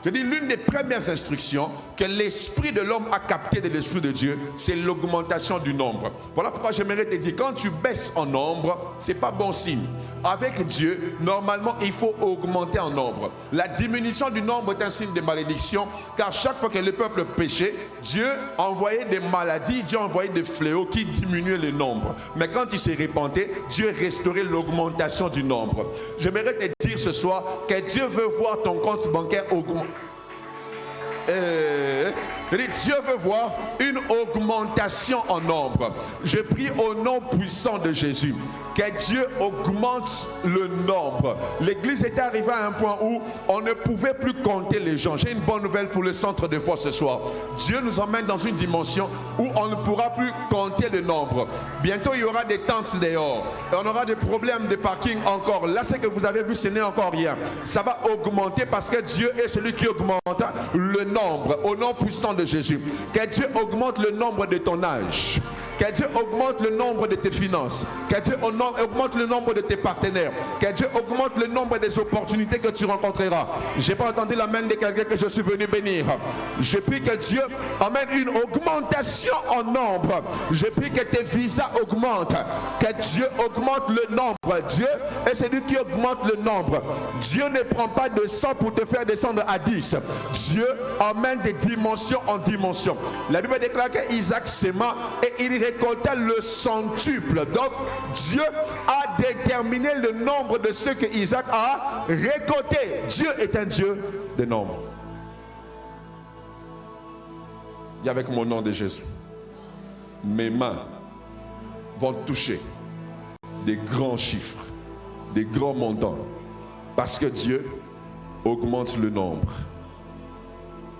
Je dis, l'une des premières instructions que l'esprit de l'homme a captées de l'esprit de Dieu, c'est l'augmentation du nombre. Voilà pourquoi j'aimerais te dire, quand tu baisses en nombre, ce n'est pas bon signe. Avec Dieu, normalement, il faut augmenter en nombre. La diminution du nombre est un signe de malédiction, car chaque fois que le peuple péchait, Dieu envoyait des maladies, Dieu envoyait des fléaux qui diminuaient le nombre. Mais quand il s'est répandu, Dieu restaurait l'augmentation du nombre. J'aimerais te dire ce soir que Dieu veut voir ton compte bancaire augmenter. Dieu veut voir une augmentation en nombre. Je prie au nom puissant de Jésus que Dieu augmente le nombre. L'église était arrivée à un point où on ne pouvait plus compter les gens. J'ai une bonne nouvelle pour le centre de foi ce soir. Dieu nous emmène dans une dimension où on ne pourra plus compter le nombre. Bientôt il y aura des tentes dehors. On aura des problèmes de parking encore. Là, ce que vous avez vu, ce n'est encore rien. Ça va augmenter parce que Dieu est celui qui augmente le nombre au nom puissant de Jésus. Que Dieu augmente le nombre de ton âge. Que Dieu augmente le nombre de tes finances. Que Dieu augmente le nombre de tes partenaires. Que Dieu augmente le nombre des opportunités que tu rencontreras. Je n'ai pas entendu la main de quelqu'un que je suis venu bénir. Je prie que Dieu amène une augmentation en nombre. Je prie que tes visas augmentent. Que Dieu augmente le nombre. Dieu est celui qui augmente le nombre. Dieu ne prend pas de 100 pour te faire descendre à 10. Dieu amène des dimensions en dimension. La Bible déclare qu'Isaac s'aima et il récolta le centuple. Donc Dieu a déterminé le nombre de ceux que Isaac a récoltés. Dieu est un Dieu de nombre. Dis avec mon nom de Jésus, mes mains vont toucher des grands chiffres, des grands montants, parce que Dieu augmente le nombre.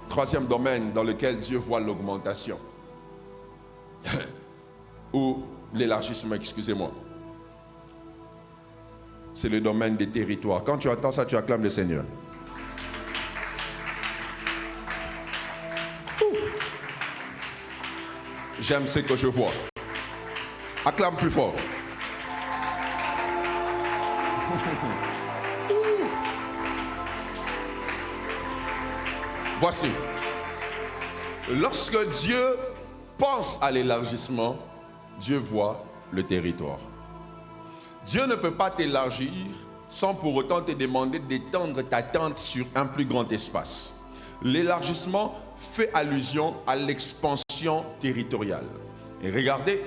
Troisième domaine dans lequel Dieu voit l'augmentation ou l'élargissement, excusez-moi, c'est le domaine des territoires. Quand tu entends ça, tu acclames le Seigneur. J'aime ce que je vois. Acclame plus fort. Voici. Lorsque Dieu pense à l'élargissement, Dieu voit le territoire. Dieu ne peut pas t'élargir sans pour autant te demander d'étendre ta tente sur un plus grand espace. L'élargissement fait allusion à l'expansion territoriale. Et regardez,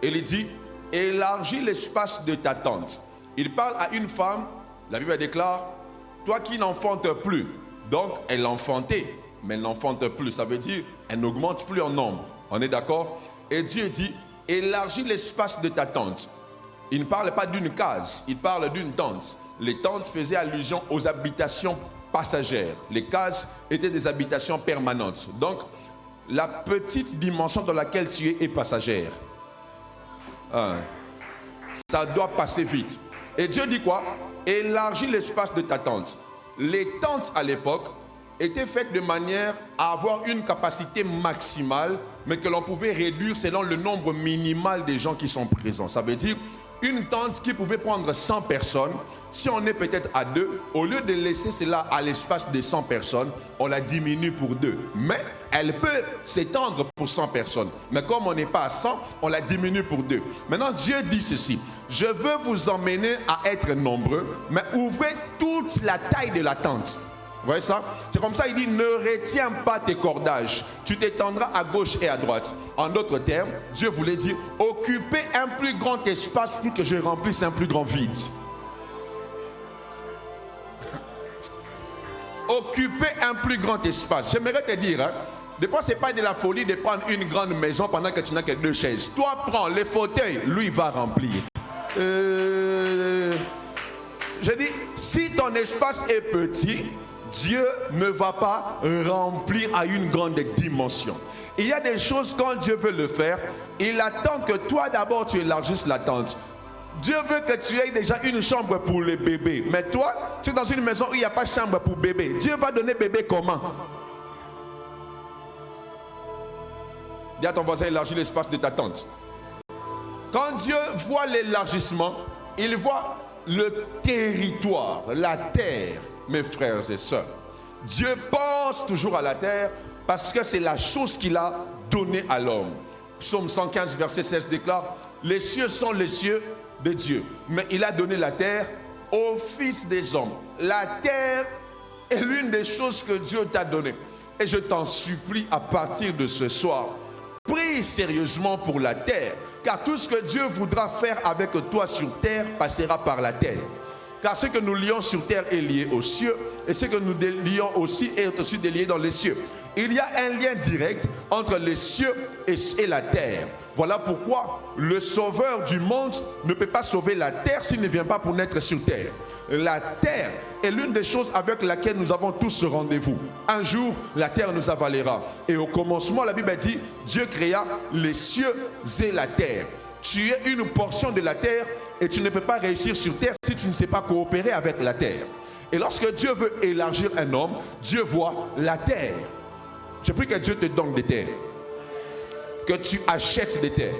il dit, élargis l'espace de ta tente. Il parle à une femme, la Bible déclare, toi qui n'enfantes plus. Donc elle enfantait, mais elle n'enfante plus. Ça veut dire, elle n'augmente plus en nombre. On est d'accord? Et Dieu dit, élargis l'espace de ta tente. Il ne parle pas d'une case, il parle d'une tente. Les tentes faisaient allusion aux habitations passagères. Les cases étaient des habitations permanentes. Donc, la petite dimension dans laquelle tu es passagère. Ça doit passer vite. Et Dieu dit quoi? Élargis l'espace de ta tente. Les tentes à l'époque étaient faites de manière à avoir une capacité maximale, mais que l'on pouvait réduire selon le nombre minimal des gens qui sont présents. Ça veut dire une tente qui pouvait prendre 100 personnes, si on est peut-être à 2, au lieu de laisser cela à l'espace de 100 personnes, on la diminue pour 2. Mais elle peut s'étendre pour 100 personnes. Mais comme on n'est pas à 100, on la diminue pour 2. Maintenant, Dieu dit ceci, je veux vous emmener à être nombreux, mais ouvrez toute la taille de la tente. Vous voyez ça? C'est comme ça, il dit, ne retiens pas tes cordages. Tu t'étendras à gauche et à droite. En d'autres termes, Dieu voulait dire, occupez un plus grand espace pour que je remplisse un plus grand vide. Occupez un plus grand espace. J'aimerais te dire, hein, des fois, ce n'est pas de la folie de prendre une grande maison pendant que tu n'as que 2 chaises. Toi, prends les fauteuils, lui va remplir. Je dis, si ton espace est petit, Dieu ne va pas remplir à une grande dimension. Il y a des choses, quand Dieu veut le faire, il attend que toi d'abord tu élargisses la tente. Dieu veut que tu aies déjà une chambre pour les bébés. Mais toi, tu es dans une maison où il n'y a pas de chambre pour bébé. Dieu va donner bébé comment? Dis à ton voisin, élargis l'espace de ta tente. Quand Dieu voit l'élargissement, il voit le territoire, la terre. Mes frères et sœurs, Dieu pense toujours à la terre parce que c'est la chose qu'il a donnée à l'homme. Psaume 115, verset 16 déclare, les cieux sont les cieux de Dieu, mais il a donné la terre au Fils des hommes. La terre est l'une des choses que Dieu t'a données. Et je t'en supplie à partir de ce soir, prie sérieusement pour la terre, car tout ce que Dieu voudra faire avec toi sur terre passera par la terre. Car ce que nous lions sur terre est lié aux cieux, et ce que nous lions aussi est aussi lié dans les cieux. Il y a un lien direct entre les cieux et la terre. Voilà pourquoi le sauveur du monde ne peut pas sauver la terre s'il ne vient pas pour naître sur terre. La terre est l'une des choses avec laquelle nous avons tous ce rendez-vous. Un jour, la terre nous avalera. Et au commencement, la Bible dit, Dieu créa les cieux et la terre. Tu es une portion de la terre et tu ne peux pas réussir sur terre si tu ne sais pas coopérer avec la terre. Et lorsque Dieu veut élargir un homme, Dieu voit la terre. Je prie que Dieu te donne des terres, que tu achètes des terres.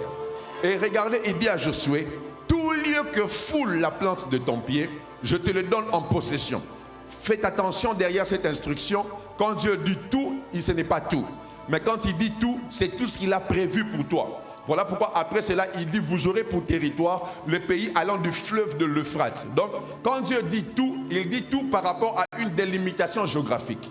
Et regardez, il dit à Josué, tout lieu que foule la plante de ton pied, je te le donne en possession. Faites attention derrière cette instruction. Quand Dieu dit tout, ce n'est pas tout. Mais quand il dit tout, c'est tout ce qu'il a prévu pour toi. Voilà pourquoi après cela, il dit, vous aurez pour territoire le pays allant du fleuve de l'Euphrate. Donc, quand Dieu dit tout, il dit tout par rapport à une délimitation géographique.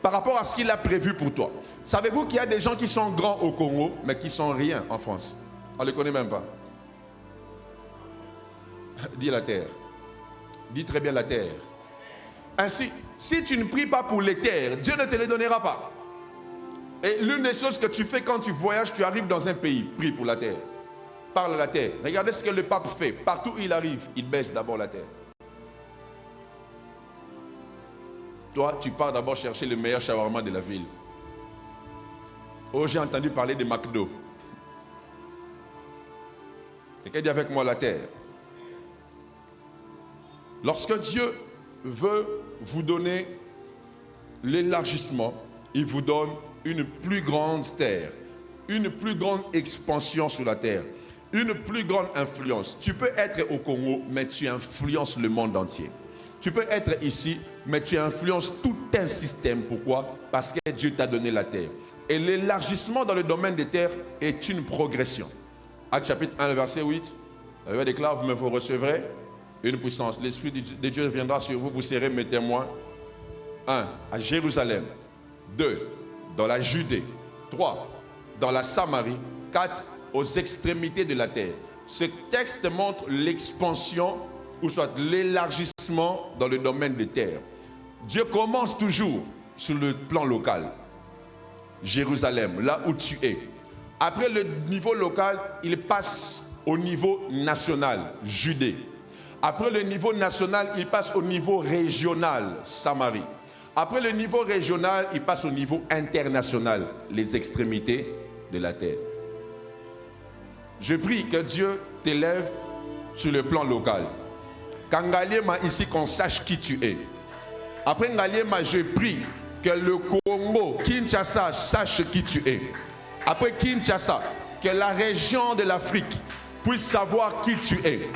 Par rapport à ce qu'il a prévu pour toi. Savez-vous qu'il y a des gens qui sont grands au Congo, mais qui sont rien en France? On ne les connaît même pas. Dis la terre. Dis très bien la terre. Ainsi, si tu ne pries pas pour les terres, Dieu ne te les donnera pas. Et l'une des choses que tu fais quand tu voyages, tu arrives dans un pays, prie pour la terre. Parle à la terre. Regardez ce que le pape fait. Partout où il arrive, il baisse d'abord la terre. Toi, tu pars d'abord chercher le meilleur shawarma de la ville. Oh, j'ai entendu parler de McDo. Quelqu'un dit avec moi la terre. Lorsque Dieu veut vous donner l'élargissement, il vous donne une plus grande terre, une plus grande expansion sur la terre, une plus grande influence. Tu peux être au Congo, mais tu influences le monde entier. Tu peux être ici, mais tu influences tout un système. Pourquoi? Parce que Dieu t'a donné la terre. Et l'élargissement dans le domaine des terres est une progression. Actes chapitre 1, verset 8, la Bible déclare, mais vous recevrez une puissance. L'Esprit de Dieu viendra sur vous, vous serez mes témoins. 1. À Jérusalem. 2. Dans la Judée. 3. Dans la Samarie. 4. Aux extrémités de la terre. Ce texte montre l'expansion ou soit l'élargissement dans le domaine des terres. Dieu commence toujours sur le plan local. Jérusalem, là où tu es. Après le niveau local, il passe au niveau national, Judée. Après le niveau national, il passe au niveau régional, Samarie. Après le niveau régional, il passe au niveau international, les extrémités de la terre. Je prie que Dieu t'élève sur le plan local. Kangaliema ici, qu'on sache qui tu es. Après Ngaliema, je prie que le Congo, Kinshasa, sache qui tu es. Après Kinshasa, que la région de l'Afrique puisse savoir qui tu es.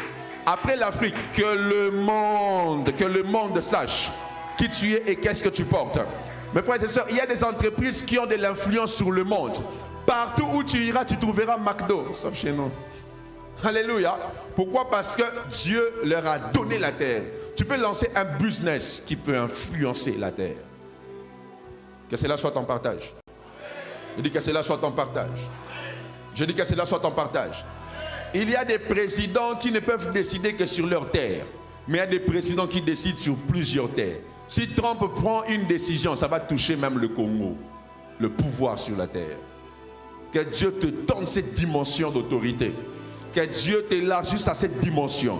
Après l'Afrique, que le monde sache qui tu es et qu'est-ce que tu portes. Mes frères et sœurs, il y a des entreprises qui ont de l'influence sur le monde. Partout où tu iras, tu trouveras McDo, sauf chez nous. Alléluia. Pourquoi? Parce que Dieu leur a donné la terre. Tu peux lancer un business qui peut influencer la terre. Que cela soit ton partage. Je dis que cela soit ton partage. Je dis que cela soit ton partage. Il y a des présidents qui ne peuvent décider que sur leur terre. Mais il y a des présidents qui décident sur plusieurs terres. Si Trump prend une décision, ça va toucher même le Congo. Le pouvoir sur la terre. Que Dieu te donne cette dimension d'autorité. Que Dieu t'élargisse à cette dimension.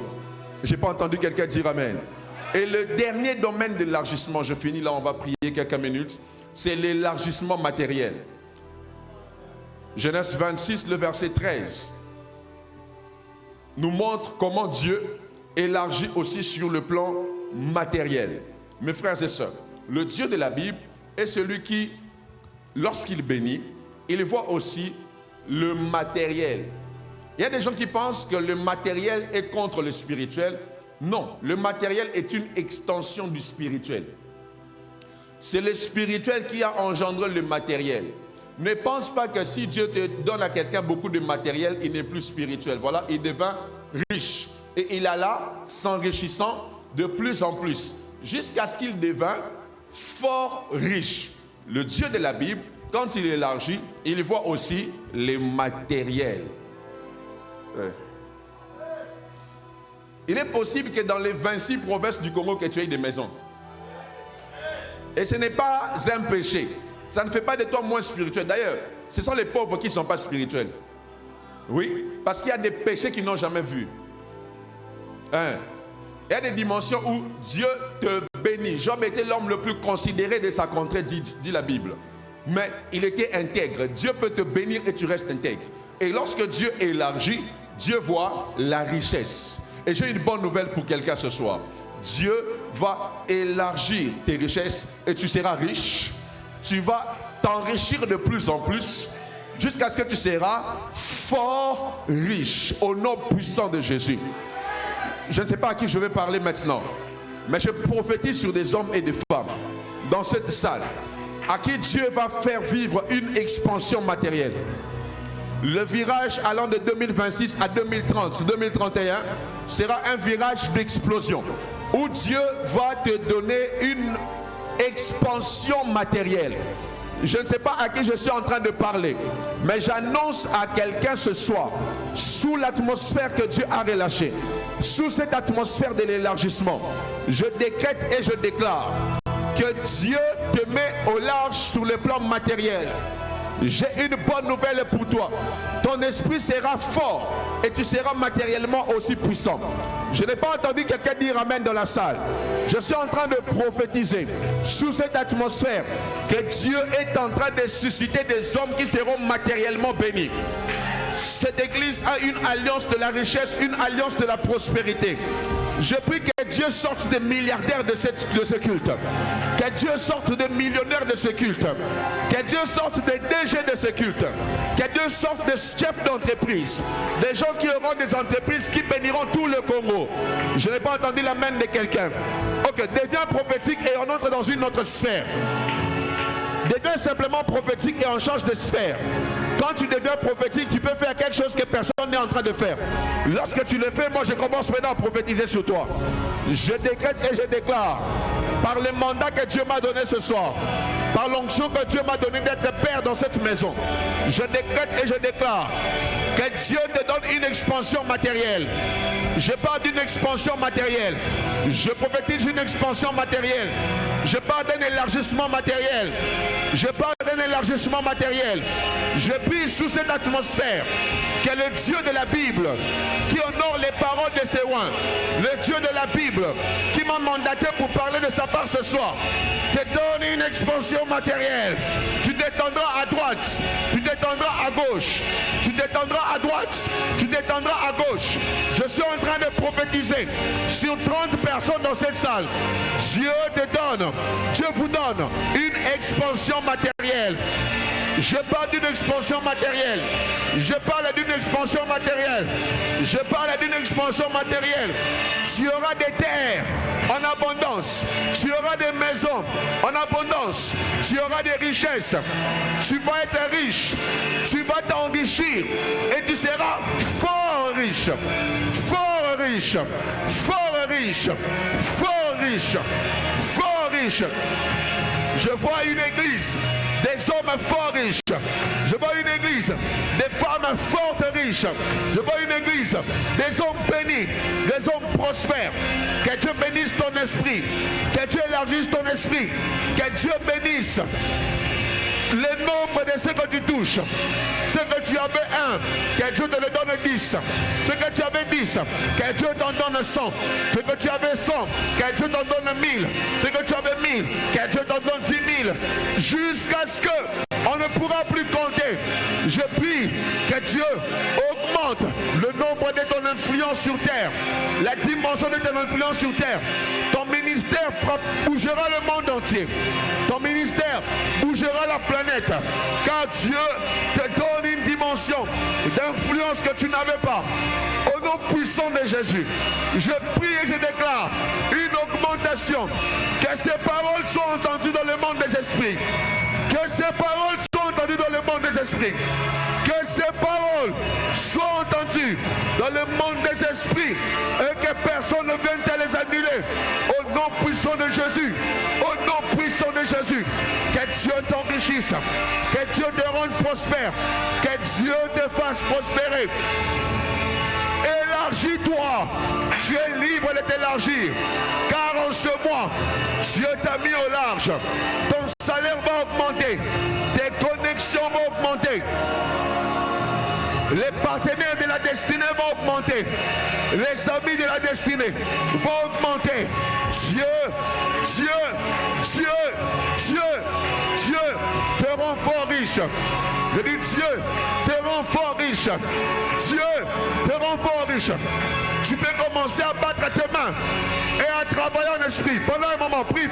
Je n'ai pas entendu quelqu'un dire Amen. Et le dernier domaine d'élargissement, je finis là, on va prier quelques minutes, c'est l'élargissement matériel. Genèse 26, le verset 13, nous montre comment Dieu élargit aussi sur le plan matériel. Mes frères et sœurs, le Dieu de la Bible est celui qui, lorsqu'il bénit, il voit aussi le matériel. Il y a des gens qui pensent que le matériel est contre le spirituel. Non, le matériel est une extension du spirituel. C'est le spirituel qui a engendré le matériel. Ne pense pas que si Dieu te donne à quelqu'un beaucoup de matériel, il n'est plus spirituel. Voilà, il devint riche. Et il alla s'enrichissant de plus en plus, jusqu'à ce qu'il devint fort riche. Le Dieu de la Bible, quand il élargit, il voit aussi les matériels. Il est possible que dans les 26 provinces du Congo que tu aies des maisons. Et ce n'est pas un péché. Ça ne fait pas de toi moins spirituel. D'ailleurs, ce sont les pauvres qui ne sont pas spirituels. Oui, parce qu'il y a des péchés qu'ils n'ont jamais vus. Il y a des dimensions où Dieu te bénit. Job était l'homme le plus considéré de sa contrée, dit la Bible. Mais il était intègre. Dieu peut te bénir et tu restes intègre. Et lorsque Dieu élargit, Dieu voit la richesse. Et j'ai une bonne nouvelle pour quelqu'un ce soir. Dieu va élargir tes richesses et tu seras riche. Tu vas t'enrichir de plus en plus jusqu'à ce que tu seras fort riche au nom puissant de Jésus. Je ne sais pas à qui je vais parler maintenant, mais je prophétise sur des hommes et des femmes dans cette salle à qui Dieu va faire vivre une expansion matérielle. Le virage allant de 2026 à 2030, 2031 sera un virage d'explosion où Dieu va te donner une expansion matérielle. Je ne sais pas à qui je suis en train de parler, mais j'annonce à quelqu'un ce soir, sous l'atmosphère que Dieu a relâchée, sous cette atmosphère de l'élargissement, je décrète et je déclare que Dieu te met au large sur le plan matériel. J'ai une bonne nouvelle pour toi. Ton esprit sera fort et tu seras matériellement aussi puissant. Je n'ai pas entendu quelqu'un dire amen dans la salle. Je suis en train de prophétiser sous cette atmosphère que Dieu est en train de susciter des hommes qui seront matériellement bénis. Cette église a une alliance de la richesse, une alliance de la prospérité. Je prie que Dieu sorte des milliardaires de ce culte. Que Dieu sorte des millionnaires de ce culte. Que Dieu sorte des DG de ce culte. Que Dieu sorte des chefs d'entreprise. Des gens qui auront des entreprises qui béniront tout le Congo. Je n'ai pas entendu la main de quelqu'un. Ok, deviens prophétique et on entre dans une autre sphère. Deviens simplement prophétique et on change de sphère. Quand tu deviens prophétique, tu peux faire quelque chose que personne n'est en train de faire. Lorsque tu le fais, moi je commence maintenant à prophétiser sur toi. Je décrète et je déclare, par le mandat que Dieu m'a donné ce soir, par l'onction que Dieu m'a donné d'être père dans cette maison, je décrète et je déclare que Dieu te donne une expansion matérielle. Je parle d'une expansion matérielle. Je prophétise une expansion matérielle. Je parle d'un élargissement matériel. Je parle d'un élargissement matériel. Je prie sous cette atmosphère que le Dieu de la Bible, qui honore les paroles de ses oins, le Dieu de la Bible, qui m'a mandaté pour parler de sa part ce soir, te donne une expansion matérielle. Tu t'étendras à droite, tu t'étendras à gauche, tu t'étendras à droite, tu t'étendras à gauche. Je suis en train de prophétiser sur 30 personnes dans cette salle. Dieu te donne, Dieu vous donne une expansion matérielle. Je parle d'une expansion matérielle. Je parle d'une expansion matérielle. Je parle d'une expansion matérielle. Tu auras des terres en abondance. Tu auras des maisons en abondance. Tu auras des richesses. Tu vas être riche. Tu vas t'enrichir. Et tu seras fort riche. Fort riche. Fort riche. Fort riche. Fort riche. Je vois une église, des hommes forts riches. Je vois une église, des femmes fortes riches. Je vois une église, des hommes bénis, des hommes prospères. Que Dieu bénisse ton esprit. Que Dieu élargisse ton esprit. Que Dieu bénisse le nombre de ce que tu touches. Ce que tu avais 1, que Dieu te le donne 10. Ce que tu avais 10, que Dieu t'en donne 100. Ce que tu avais 100, que Dieu t'en donne 1000. Ce que tu avais 1000, que Dieu t'en donne 10 000. Jusqu'à ce que on ne pourra plus compter. Je prie que Dieu augmente le nombre de ton influence sur terre. La dimension de ton influence sur terre. Ton ministère bougera le monde entier. Ton ministère bougera la planète. Car Dieu te donne une dimension dimension d'influence que tu n'avais pas. Au nom puissant de Jésus, je prie et je déclare une augmentation. Que ces paroles soient entendues dans le monde des esprits. Que ces paroles soient entendues dans le monde des esprits. Que ces paroles soient entendues dans le monde des esprits et que personne ne vienne te les annuler. Au nom puissant de Jésus, au nom puissant de Jésus, que Dieu t'enrichisse, que Dieu te rende prospère, que Dieu te fasse prospérer. Élargis-toi, tu es libre de t'élargir, car en ce mois, Dieu t'a mis au large. Ton salaire va augmenter, tes connexions vont augmenter. Les partenaires de la destinée vont augmenter. Les amis de la destinée vont augmenter. Dieu te rend fort riche. Je dis Dieu te rend fort riche. Dieu te rend fort riche. Tu peux commencer à battre tes mains et à travailler en esprit. Pendant un moment, prie.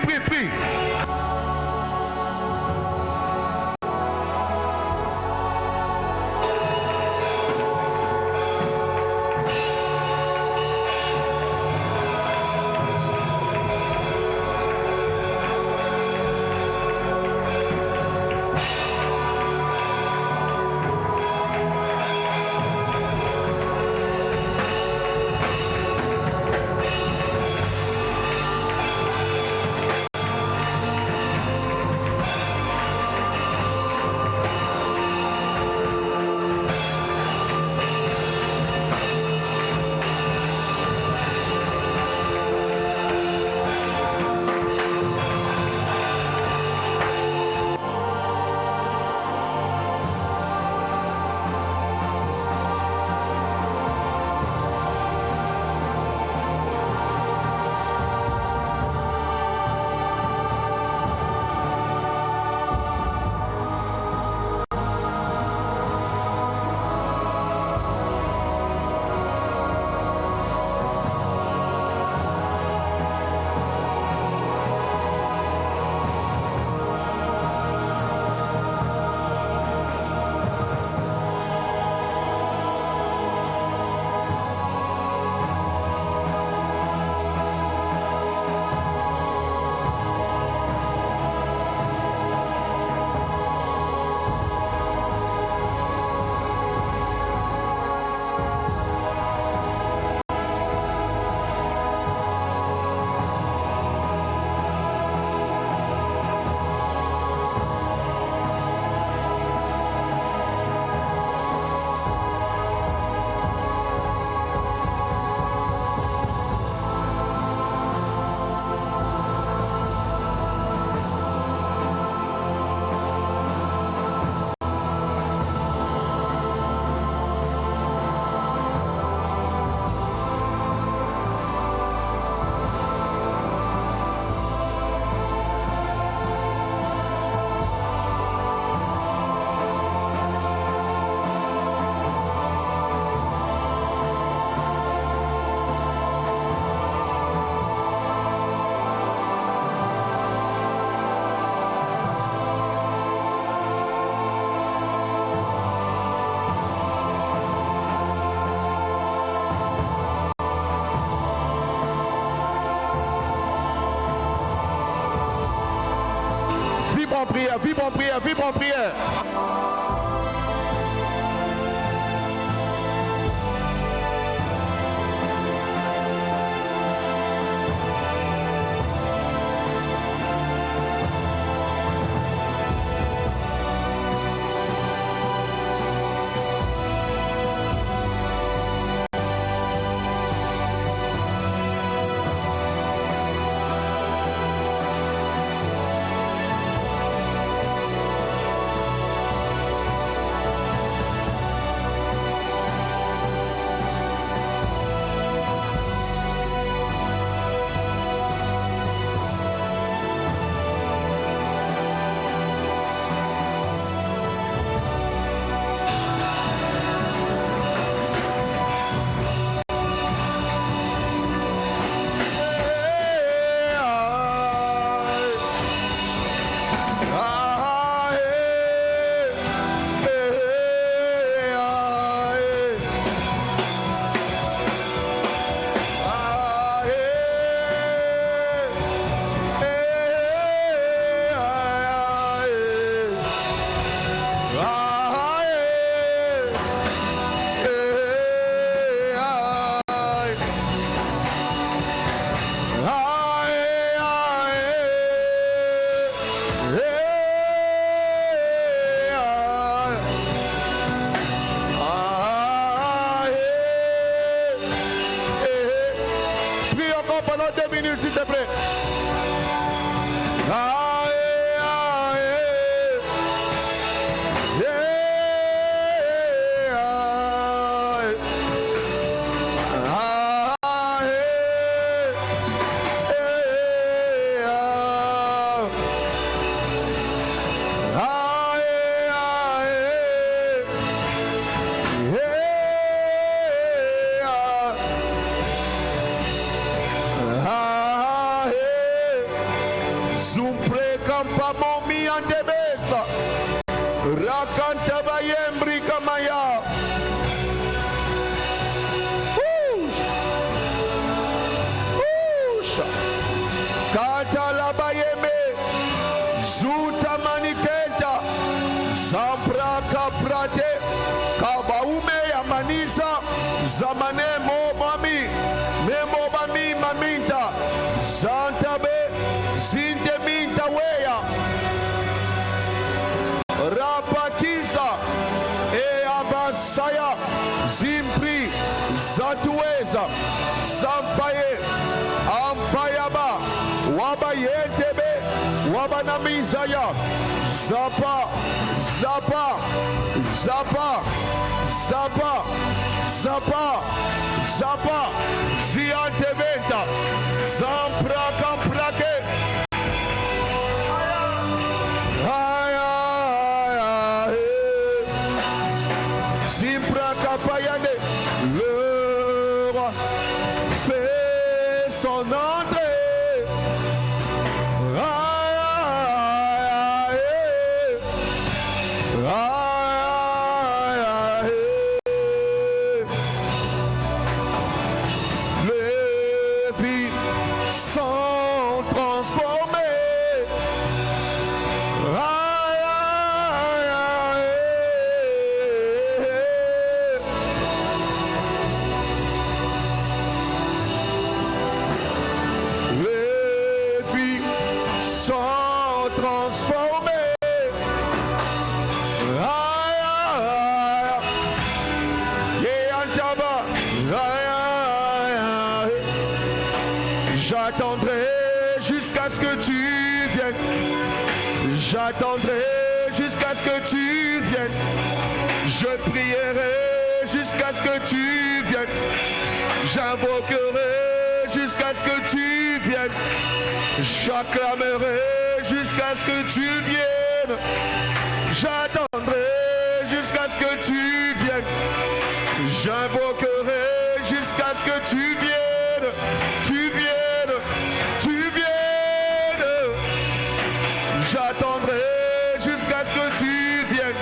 Vibre en prière. pendant 2 minutes, s'il te plaît. Zamane mo mami, memo bami maminta, Santa be, zinte minta weya, Rapakiza, e abasaya, zimpri, zatueza, Sampaye, Ampayaba, Wabayetebe, Wabanamizaya, Zapa, Zapa, Zapa, Zapa. Zapa, Zapa, Zianteventa, Zampra Camprake, Zimpra Capayane, le roi fait son entrée. J'attendrai jusqu'à ce que tu viennes. Je prierai jusqu'à ce que tu viennes. J'invoquerai jusqu'à ce que tu viennes. J'acclamerai jusqu'à ce que tu viennes. J'attendrai jusqu'à ce que tu viennes. J'invoquerai jusqu'à ce que tu viennes. Tu viennes. Tu viennes. J'attendrai jusqu'à ce que tu viennes.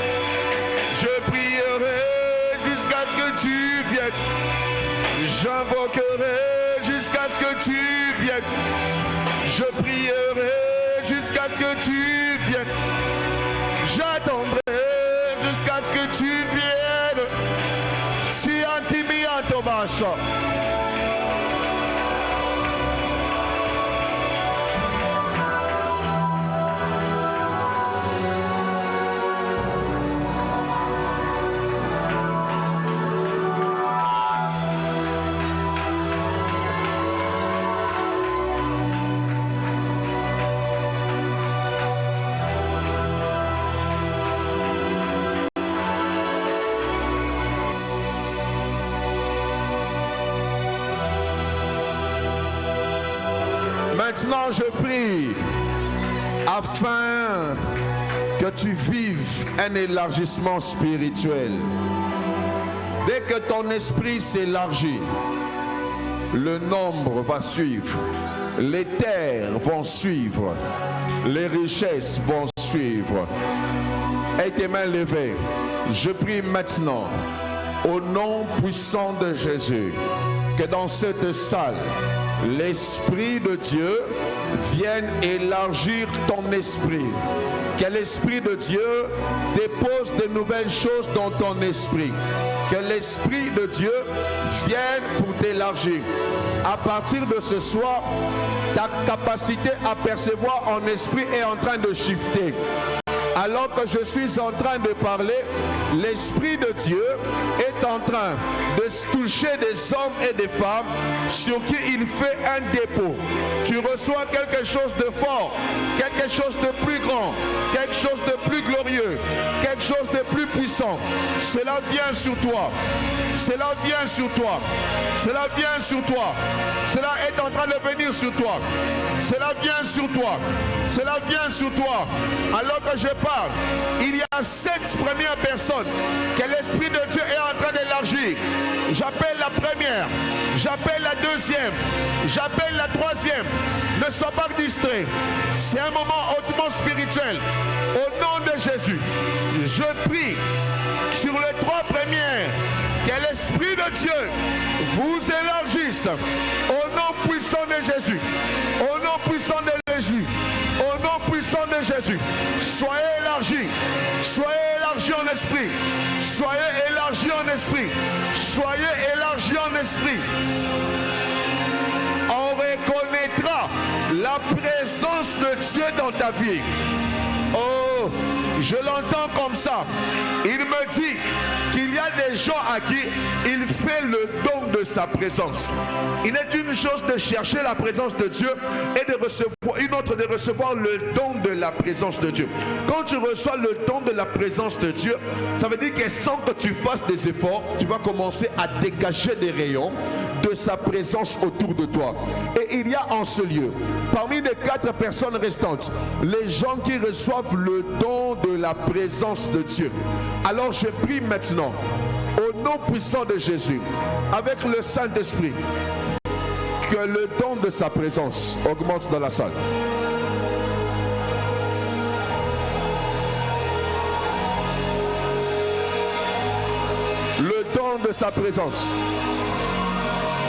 Je prierai jusqu'à ce que tu viennes. J'invoquerai jusqu'à ce que tu viennes. Je prierai jusqu'à ce que tu viennes. J'attendrai jusqu'à ce que tu viennes. Si antimianto basso. Maintenant, je prie afin que tu vives un élargissement spirituel. Dès que ton esprit s'élargit, le nombre va suivre, les terres vont suivre, les richesses vont suivre. Et tes mains levées, je prie maintenant, au nom puissant de Jésus, que dans cette salle, l'Esprit de Dieu vienne élargir ton esprit. Que l'Esprit de Dieu dépose de nouvelles choses dans ton esprit. Que l'Esprit de Dieu vienne pour t'élargir. À partir de ce soir, ta capacité à percevoir en esprit est en train de shifter. Alors que je suis en train de parler, l'Esprit de Dieu est en train de toucher des hommes et des femmes sur qui il fait un dépôt. Tu reçois quelque chose de fort, quelque chose de plus grand, quelque chose de plus glorieux, quelque chose de plus puissant. Cela vient sur toi. Cela vient sur toi. Cela vient sur toi. Cela est en train de venir sur toi. Cela vient sur toi. Cela vient sur toi. Alors que je parle, il y a 7 premières personnes que l'Esprit de Dieu est en train d'élargir. J'appelle la première. J'appelle la deuxième. J'appelle la troisième. Ne sois pas distrait. C'est un moment hautement spirituel. Au nom de Jésus, je prie sur les 3 premières que l'Esprit de Dieu vous élargisse au nom puissant de Jésus. Au nom puissant de Jésus. Au nom puissant de Jésus. Soyez élargis. Soyez élargis en esprit. Soyez élargis en esprit. Soyez élargis en esprit. On reconnaîtra la présence de Dieu dans ta vie. Oh, je l'entends comme ça. Il me dit qu'il y a des gens à qui il fait le don de sa présence. Il est une chose de chercher la présence de Dieu et de recevoir, une autre de recevoir le don de la présence de Dieu. Quand tu reçois le don de la présence de Dieu, ça veut dire que sans que tu fasses des efforts, tu vas commencer à dégager des rayons de sa présence autour de toi. Et il y a en ce lieu, parmi les 4 personnes restantes, les gens qui reçoivent le don de la présence de Dieu. Alors je prie maintenant, au nom puissant de Jésus, avec le Saint-Esprit, que le don de sa présence augmente dans la salle. Le don de sa présence.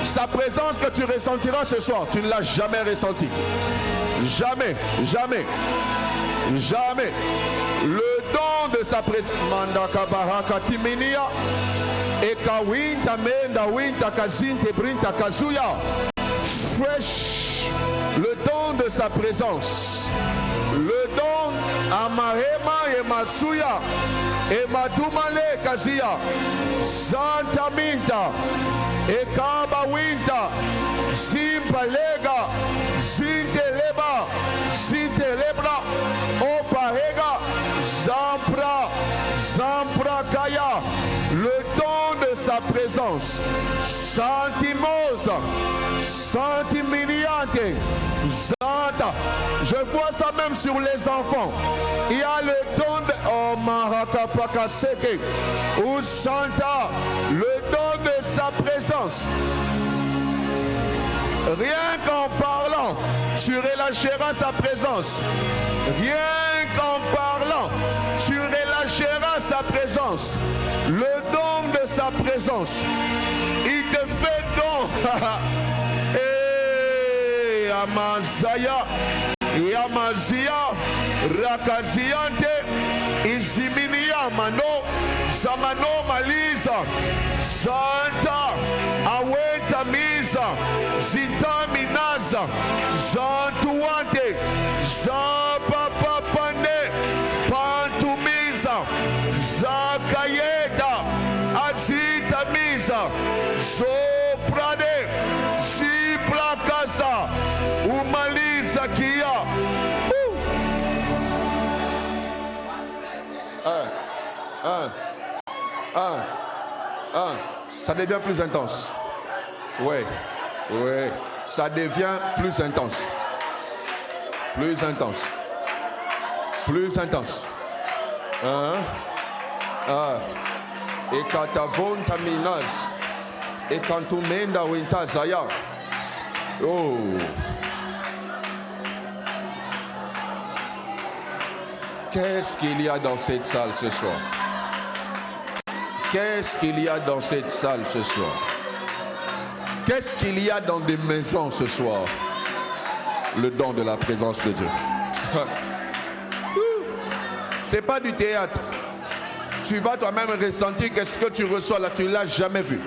Sa présence que tu ressentiras ce soir, tu ne l'as jamais ressentie. Jamais, jamais, jamais. Le don de sa présence. Mandaka baraka timinia. Eka winta menda winta kazinte brinta kazuya. Fresh. Le don de sa présence. Le don amahema et masuya. Et madumale kazia. Santa minta. Ekaba winta, Zimpalega, Zinteleba, Zintelebra, Opahega, Zampra, Zampra Kaya, le don de sa présence, Santimosa, Santiminiante, Zanta, je vois ça même sur les enfants. Il y a le don de Omarakapakaseke, ou Santa, le don de sa présence. Rien qu'en parlant, tu relâcheras sa présence. Rien qu'en parlant, tu relâcheras sa présence. Le don de sa présence. Il te fait don. Et Amazaya, Yamazia, Rakaziante, Iziminia Mano, Samano Maliza, Santa, Awenta Miza, Zita Minaza, Zantuante, Zapapapane, Pantumiza, Zakayeta, Azita Miza, Soprade, Siplakasa, Umaliza Kia. Ça devient plus intense. Oui, oui, ça devient plus intense. Plus intense. Plus intense. Et katavon taminaz. Et kantumenda wintazaya. Oh. Qu'est-ce qu'il y a dans cette salle ce soir? Qu'est-ce qu'il y a dans cette salle ce soir? Qu'est-ce qu'il y a dans des maisons ce soir? Le don de la présence de Dieu. C'est pas du théâtre. Tu vas toi-même ressentir que ce que tu reçois là, tu ne l'as jamais vu.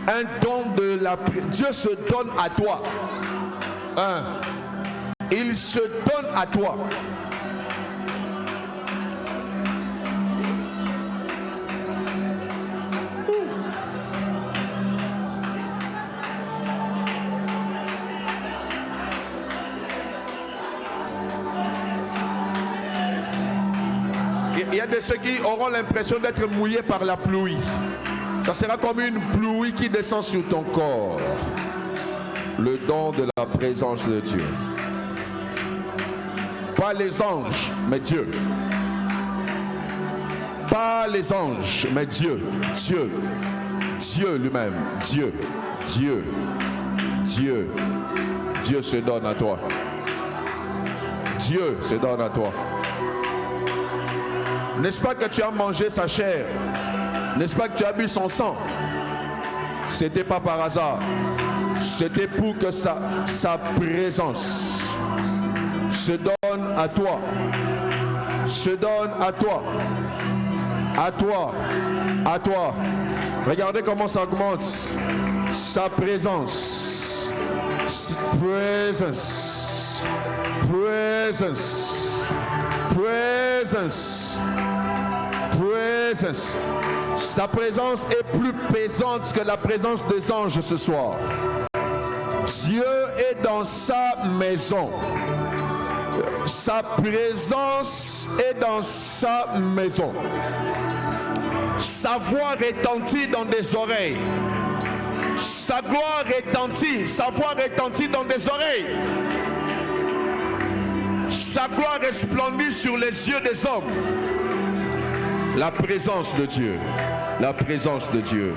Un don de la présence. Dieu se donne à toi. Il se donne à toi. de ceux qui auront l'impression d'être mouillés par la pluie. Ça sera comme une pluie qui descend sur ton corps. Le don de la présence de Dieu. Pas les anges, mais Dieu. Pas les anges, mais Dieu. Dieu. Dieu lui-même. Dieu. Dieu. Dieu. Dieu se donne à toi. Dieu se donne à toi. N'est-ce pas que tu as mangé sa chair? N'est-ce pas que tu as bu son sang? C'était pas par hasard. C'était pour que sa présence se donne à toi. Se donne à toi. À toi. À toi. Regardez comment ça augmente. Sa présence. Presence. Presence. Presence. Presence. Sa présence est plus pesante que la présence des anges ce soir. Dieu est dans sa maison. Sa présence est dans sa maison. Sa voix retentit dans des oreilles. Sa gloire retentit, sa voix retentit dans des oreilles. Sa gloire resplendit sur les yeux des hommes. La présence de Dieu. La présence de Dieu.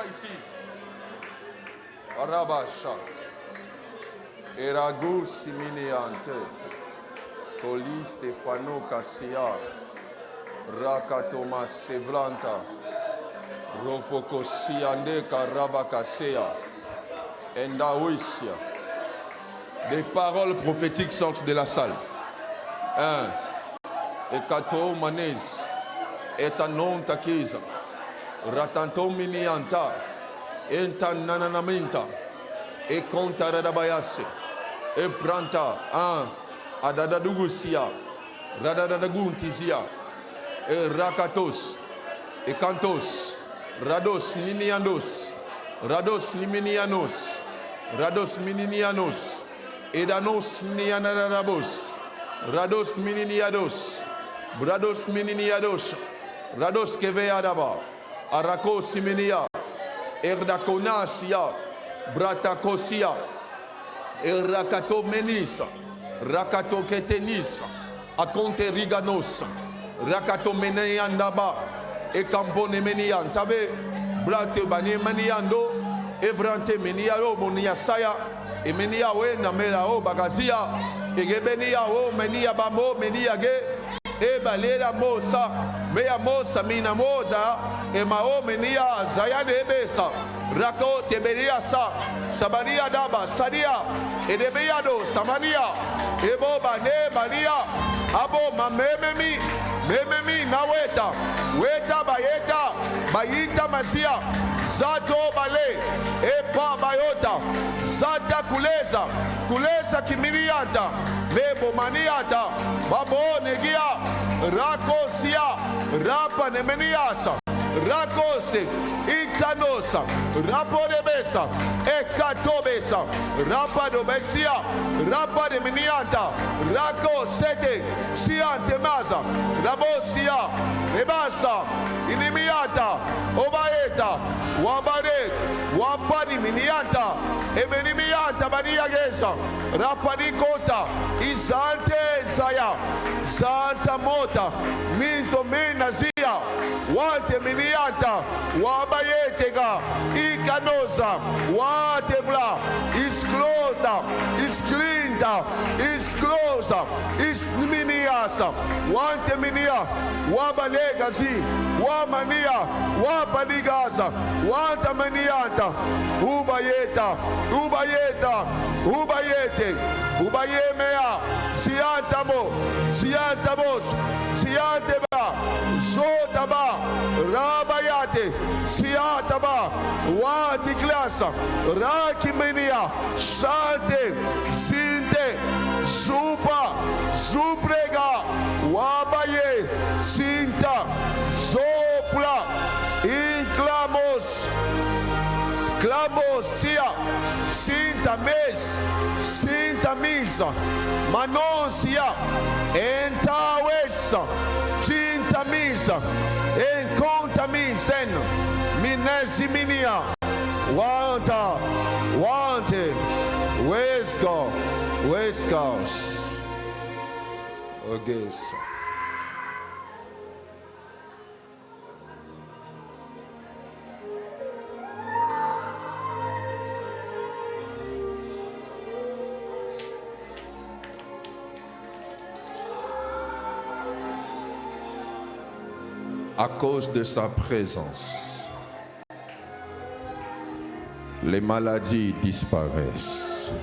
Ici. Arabasha. Eragu siminiante. Coli Stefano Cassia. Rakatoma Sevranta. Ropoko Siande Karabakasea. Endawisia. Des paroles prophétiques sortent de la salle. Ekato Manez. Etanon Takiza. Ratanto minianta, enta nananaminta, e conta radabayase, e pranta, adadadugusia, radadaguntizia, e rakatos, e cantos, rados ninianos, rados niminianos, rados mininianos, edanos nianarabos, rados mininiados, brados mininiados, rados keveadaba. Arako Siminia, Erdakonasia, Bratakosia, Erakato Menisa, Rakato Ketenisa, Akonte Riganos, Rakato Meneandaba, Ekampone Meniantabe, Brate Bane Maniando, Ebrante Meniao, Moniasaya, Emeniawe, Namelao, Bagazia, Egebeniao, Menia Bamo, Meniage. E balera moça, meia moça, mina moza, e mao menia, zayane besa, rako teberia sa, sabaria daba, sadia, e debeado, samania, e boba ne balia, abo mamememi, mememi naweta, weta bayeta, bayita masia, zato bale, e pa bayota, zata kuleza, kuleza kimirianta, lebo maniata, babo negia, rakosia, rapa nemeniasa, rakose, itanosa, raporebesa, ekatobesa, rapa dobesia, rapa nemenianta, rakosete, siante maza, rabosia, ebasa, inimiata, obaeta, wabare, wapani minianta, emenimianta baniagesa, rapani kota, isante zaya, santa mota, minto menazia, wante minianta, wabayetega, ikanosa, watebla, isklota, isklinta, now is closed. Is miniasa. Wante minia. Wabalegazi. Wamania. Wabaligaza. Wanta manianta. Ubayeta. Ubayeta. Ubayete. Ubayemea. Siantamo. Siantamos. Sianteba. Zotaba. Rabayate. Siataba. Wati klasa. Rakimenia. Sante. Sinte. Supa. Suprega. Wabaye. Sinta. Sopla. Inclamos. Clamosia, Sinta Mes, Sinta Misa, Manosia, Entawes, Sinta Misa, Enconta Misen, Minesi Minia, Wanta, Wante, Wesco, Wescos, Ogesa. À cause de sa présence, les maladies disparaissent.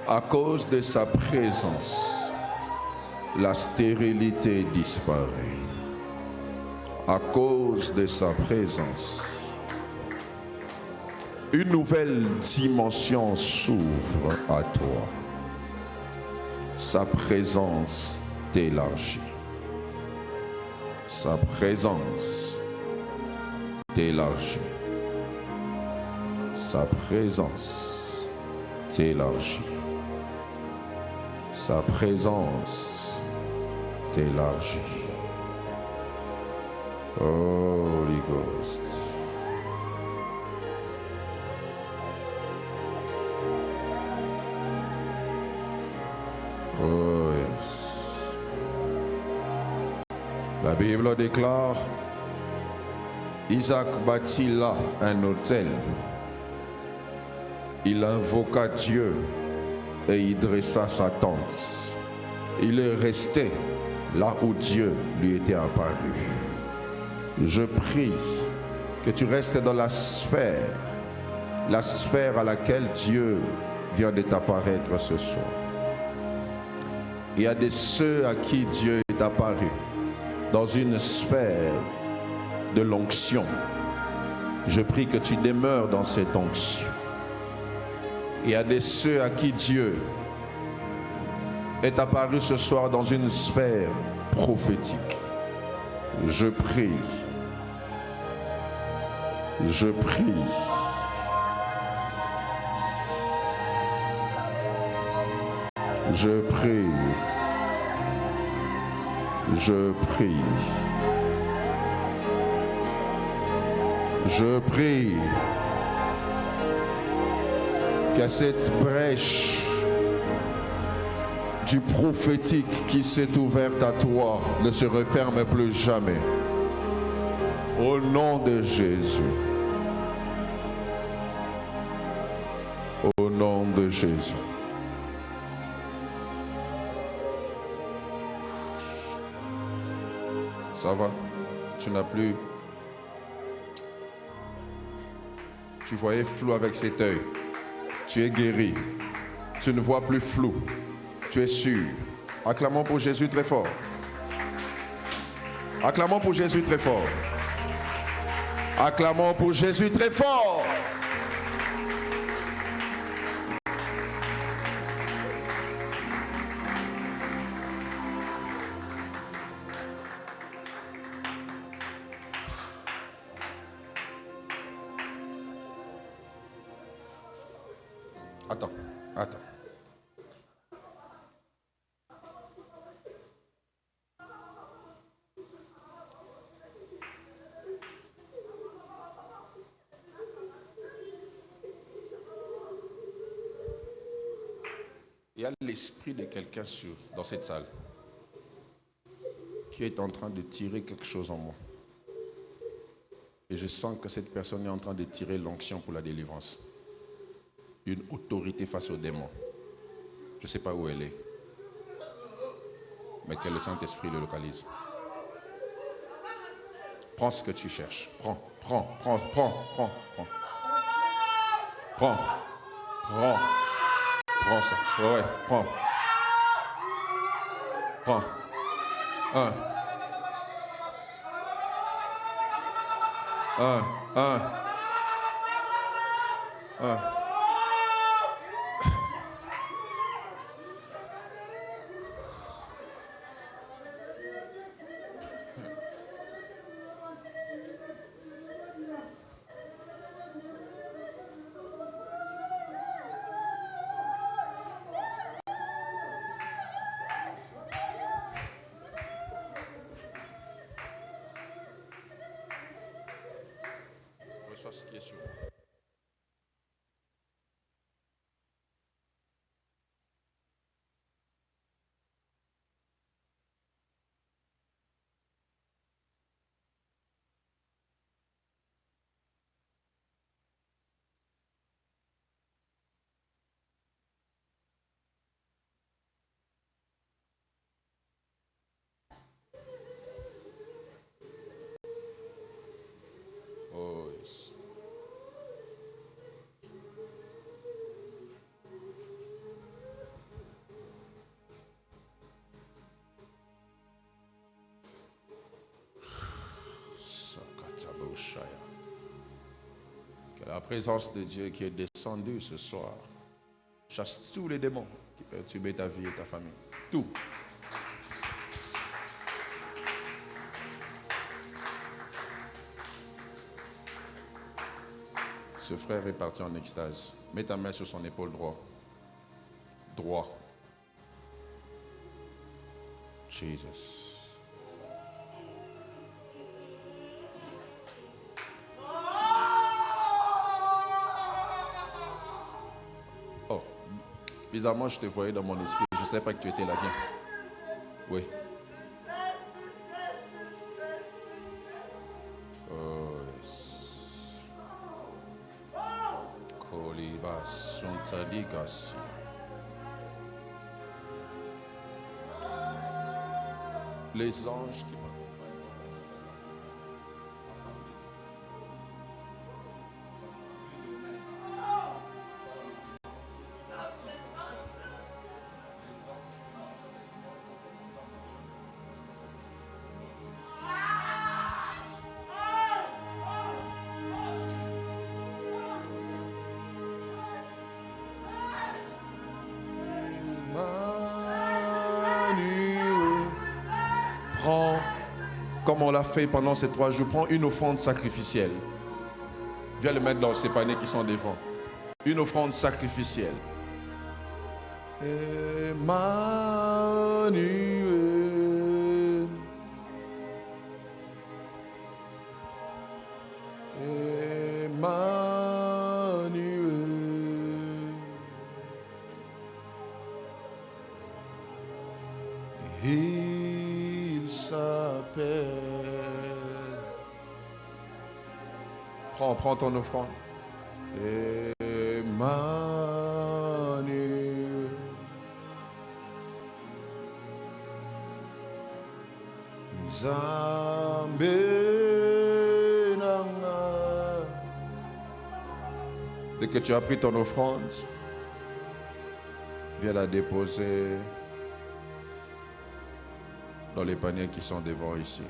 À cause de sa présence, la stérilité disparaît. À cause de sa présence, une nouvelle dimension s'ouvre à toi. Sa présence t'élargit. Sa présence t'élargit. Sa présence t'élargit. Sa présence t'élargit. Holy Ghost. Oh yes. La Bible déclare, Isaac bâtit là un autel. Il invoqua Dieu et il dressa sa tente. Il est resté là où Dieu lui était apparu. Je prie que tu restes dans la sphère à laquelle Dieu vient de t'apparaître ce soir. Il y a de ceux à qui Dieu est apparu dans une sphère de l'onction. Je prie que tu demeures dans cette onction. Il y a de ceux à qui Dieu est apparu ce soir dans une sphère prophétique. Je prie. Je prie. Je prie. Je prie. Je prie que cette brèche du prophétique qui s'est ouverte à toi ne se referme plus jamais. Au nom de Jésus. Au nom de Jésus. Ça va? Tu n'as plus... Tu voyais flou avec cet œil. Tu es guéri. Tu ne vois plus flou. Tu es sûr. Acclamons pour Jésus très fort. Acclamons pour Jésus très fort. Acclamons pour Jésus très fort. Attends. Il y a l'esprit de quelqu'un dans cette salle qui est en train de tirer quelque chose en moi. Et je sens que cette personne est en train de tirer l'onction pour la délivrance. une autorité face aux démons. Je ne sais pas où elle est, mais que le Saint-Esprit le localise. Prends ce que tu cherches. Prends ça. Ouais, prends. Un. Reçois ce qui est sur moi. Oh, yes. Que la présence de Dieu qui est descendue ce soir chasse tous les démons qui perturbent ta vie et ta famille. Tout. Ce frère est parti en extase. Mets ta main sur son épaule droit. Droit. Jesus. Oh, bizarrement, je te voyais dans mon esprit. Je ne savais pas que tu étais là. Viens. Oui. Oh, yes. Koliba Suntaligasi. Les anges qui m'accompagnent. Prends, comme on l'a fait pendant ces 3 jours, prends une offrande sacrificielle. Viens le mettre dans ces paniers qui sont devant. Une offrande sacrificielle. Emmanuel. Emmanuel. Il s'appelle. Prends ton offrande. Emmanuel. Nzambe nanga. Dès que tu as pris ton offrande, viens la déposer dans les paniers qui sont devant ici.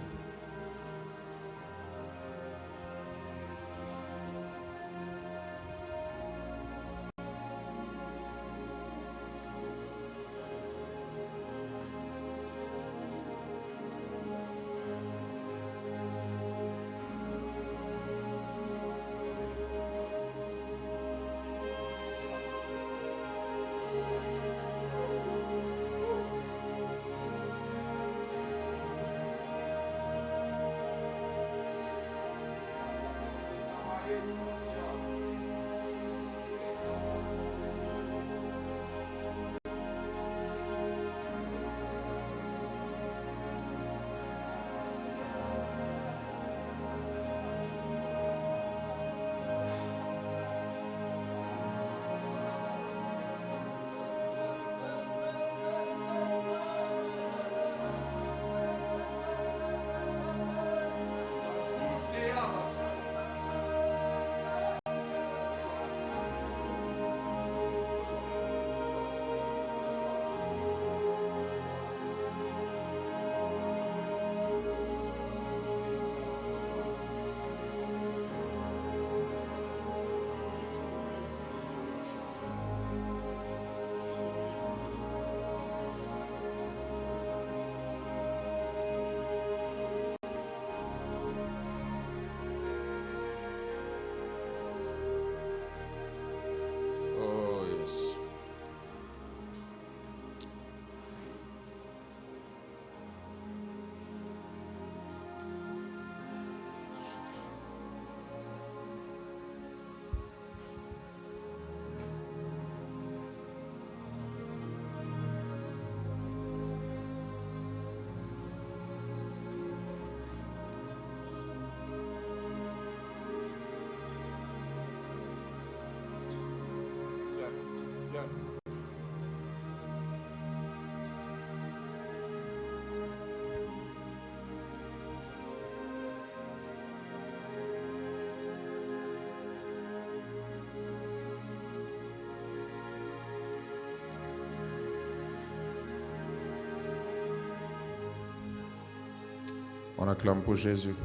On acclame pour Jésus.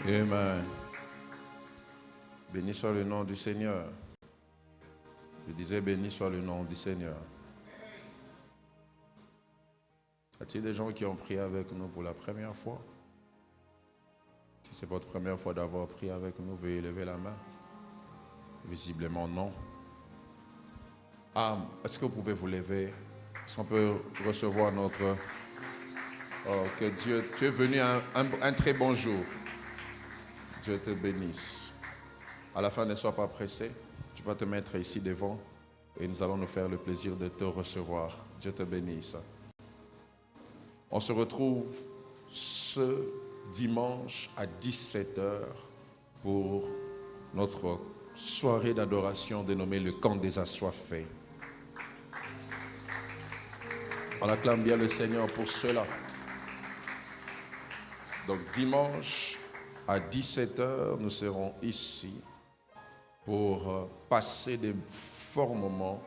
Amen. Béni soit le nom du Seigneur. Je disais béni soit le nom du Seigneur. Y a-t-il des gens qui ont prié avec nous pour la première fois? Si c'est votre première fois d'avoir prié avec nous, veuillez lever la main. Visiblement non. Ah, est-ce que vous pouvez vous lever? Est-ce qu'on peut recevoir notre... Oh, que Dieu, tu es venu un très bon jour. Dieu te bénisse. À la fin, ne sois pas pressé. Tu vas te mettre ici devant et nous allons nous faire le plaisir de te recevoir. Dieu te bénisse. On se retrouve ce dimanche à 17h pour notre soirée d'adoration dénommée le camp des assoiffés. On acclame bien le Seigneur pour cela. Donc dimanche à 17h, nous serons ici pour passer des forts moments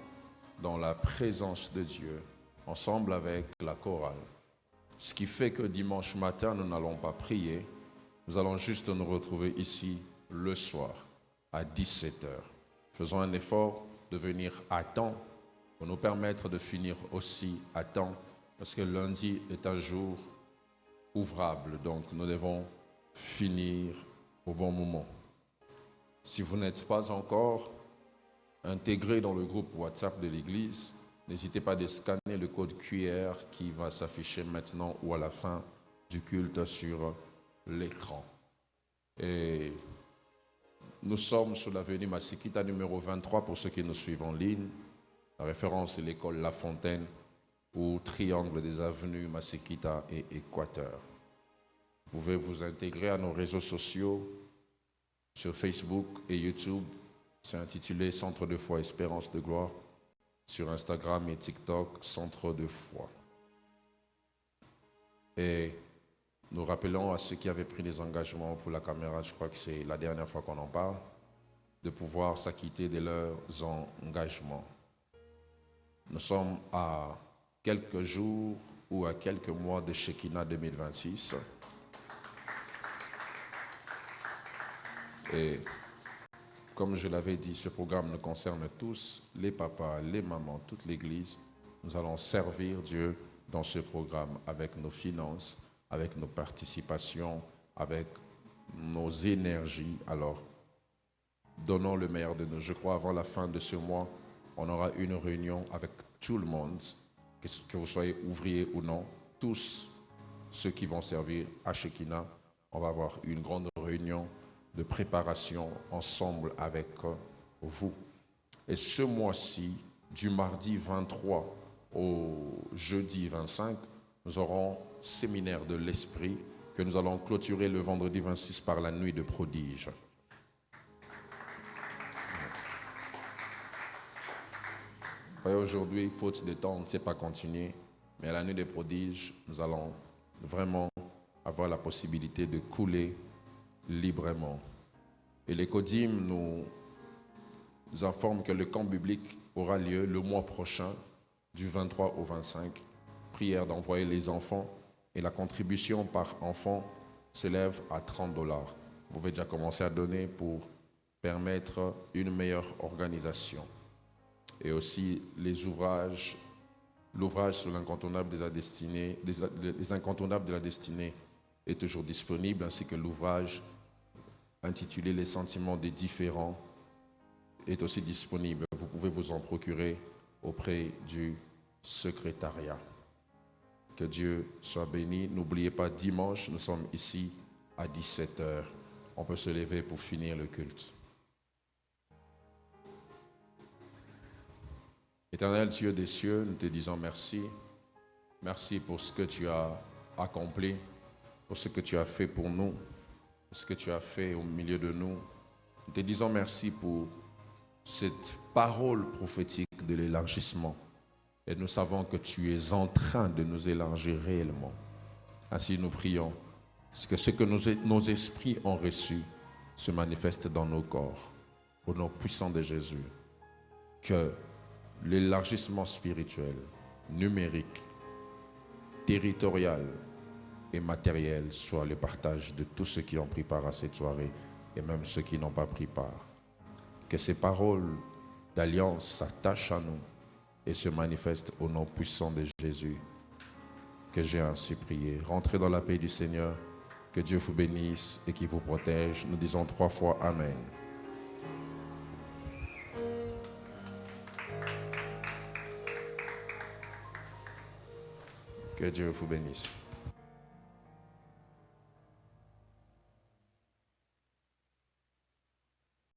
dans la présence de Dieu, ensemble avec la chorale. Ce qui fait que dimanche matin, nous n'allons pas prier, nous allons juste nous retrouver ici le soir à 17h. Faisons un effort de venir à temps pour nous permettre de finir aussi à temps, parce que lundi est un jour ouvrable, donc nous devons finir au bon moment. Si vous n'êtes pas encore intégré dans le groupe WhatsApp de l'église, n'hésitez pas à scanner le code QR qui va s'afficher maintenant ou à la fin du culte sur l'écran. Et nous sommes sur l'avenue Masikita numéro 23 pour ceux qui nous suivent en ligne. La référence est l'école La Fontaine ou triangle des avenues Masikita et Équateur. Vous pouvez vous intégrer à nos réseaux sociaux sur Facebook et YouTube. C'est intitulé Centre de foi Espérance de Gloire. Sur Instagram et TikTok, Centre de foi. Et nous rappelons à ceux qui avaient pris des engagements pour la caméra, je crois que c'est la dernière fois qu'on en parle, de pouvoir s'acquitter de leurs engagements. Nous sommes à quelques jours ou à quelques mois de Shekinah 2026. Et comme je l'avais dit, ce programme nous concerne tous, les papas, les mamans, toute l'Église. Nous allons servir Dieu dans ce programme avec nos finances, avec nos participations, avec nos énergies. Alors, donnons le meilleur de nous. Je crois avant la fin de ce mois, on aura une réunion avec tout le monde, que vous soyez ouvriers ou non, tous ceux qui vont servir à Shekinah. On va avoir une grande réunion de préparation ensemble avec vous. Et ce mois-ci, du mardi 23 au jeudi 25, nous aurons séminaire de l'Esprit que nous allons clôturer le vendredi 26 par la nuit de prodiges. Aujourd'hui, faute de temps, on ne sait pas continuer, mais à la nuit des prodiges, nous allons vraiment avoir la possibilité de couler librement. Et les Codim nous informent que le camp biblique aura lieu le mois prochain, du 23 au 25. Prière d'envoyer les enfants et la contribution par enfant s'élève à $30. Vous pouvez déjà commencer à donner pour permettre une meilleure organisation. Et aussi l'ouvrage sur l'incontournable de la destinée, les incontournables de la destinée est toujours disponible, ainsi que l'ouvrage intitulé Les sentiments des différents est aussi disponible. Vous pouvez vous en procurer auprès du secrétariat. Que Dieu soit béni. N'oubliez pas, dimanche, nous sommes ici à 17h. On peut se lever pour finir le culte. Éternel Dieu des cieux, nous te disons merci. Merci pour ce que tu as accompli, pour ce que tu as fait pour nous, pour ce que tu as fait au milieu de nous. Nous te disons merci pour cette parole prophétique de l'élargissement. Et nous savons que tu es en train de nous élargir réellement. Ainsi nous prions, que ce que nos esprits ont reçu se manifeste dans nos corps. Au nom puissant de Jésus, que l'élargissement spirituel, numérique, territorial et matériel soit le partage de tous ceux qui ont pris part à cette soirée et même ceux qui n'ont pas pris part. Que ces paroles d'alliance s'attachent à nous et se manifestent au nom puissant de Jésus, que j'ai ainsi prié. Rentrez dans la paix du Seigneur, que Dieu vous bénisse et qu'il vous protège. Nous disons 3 fois Amen. Que Dieu vous bénisse.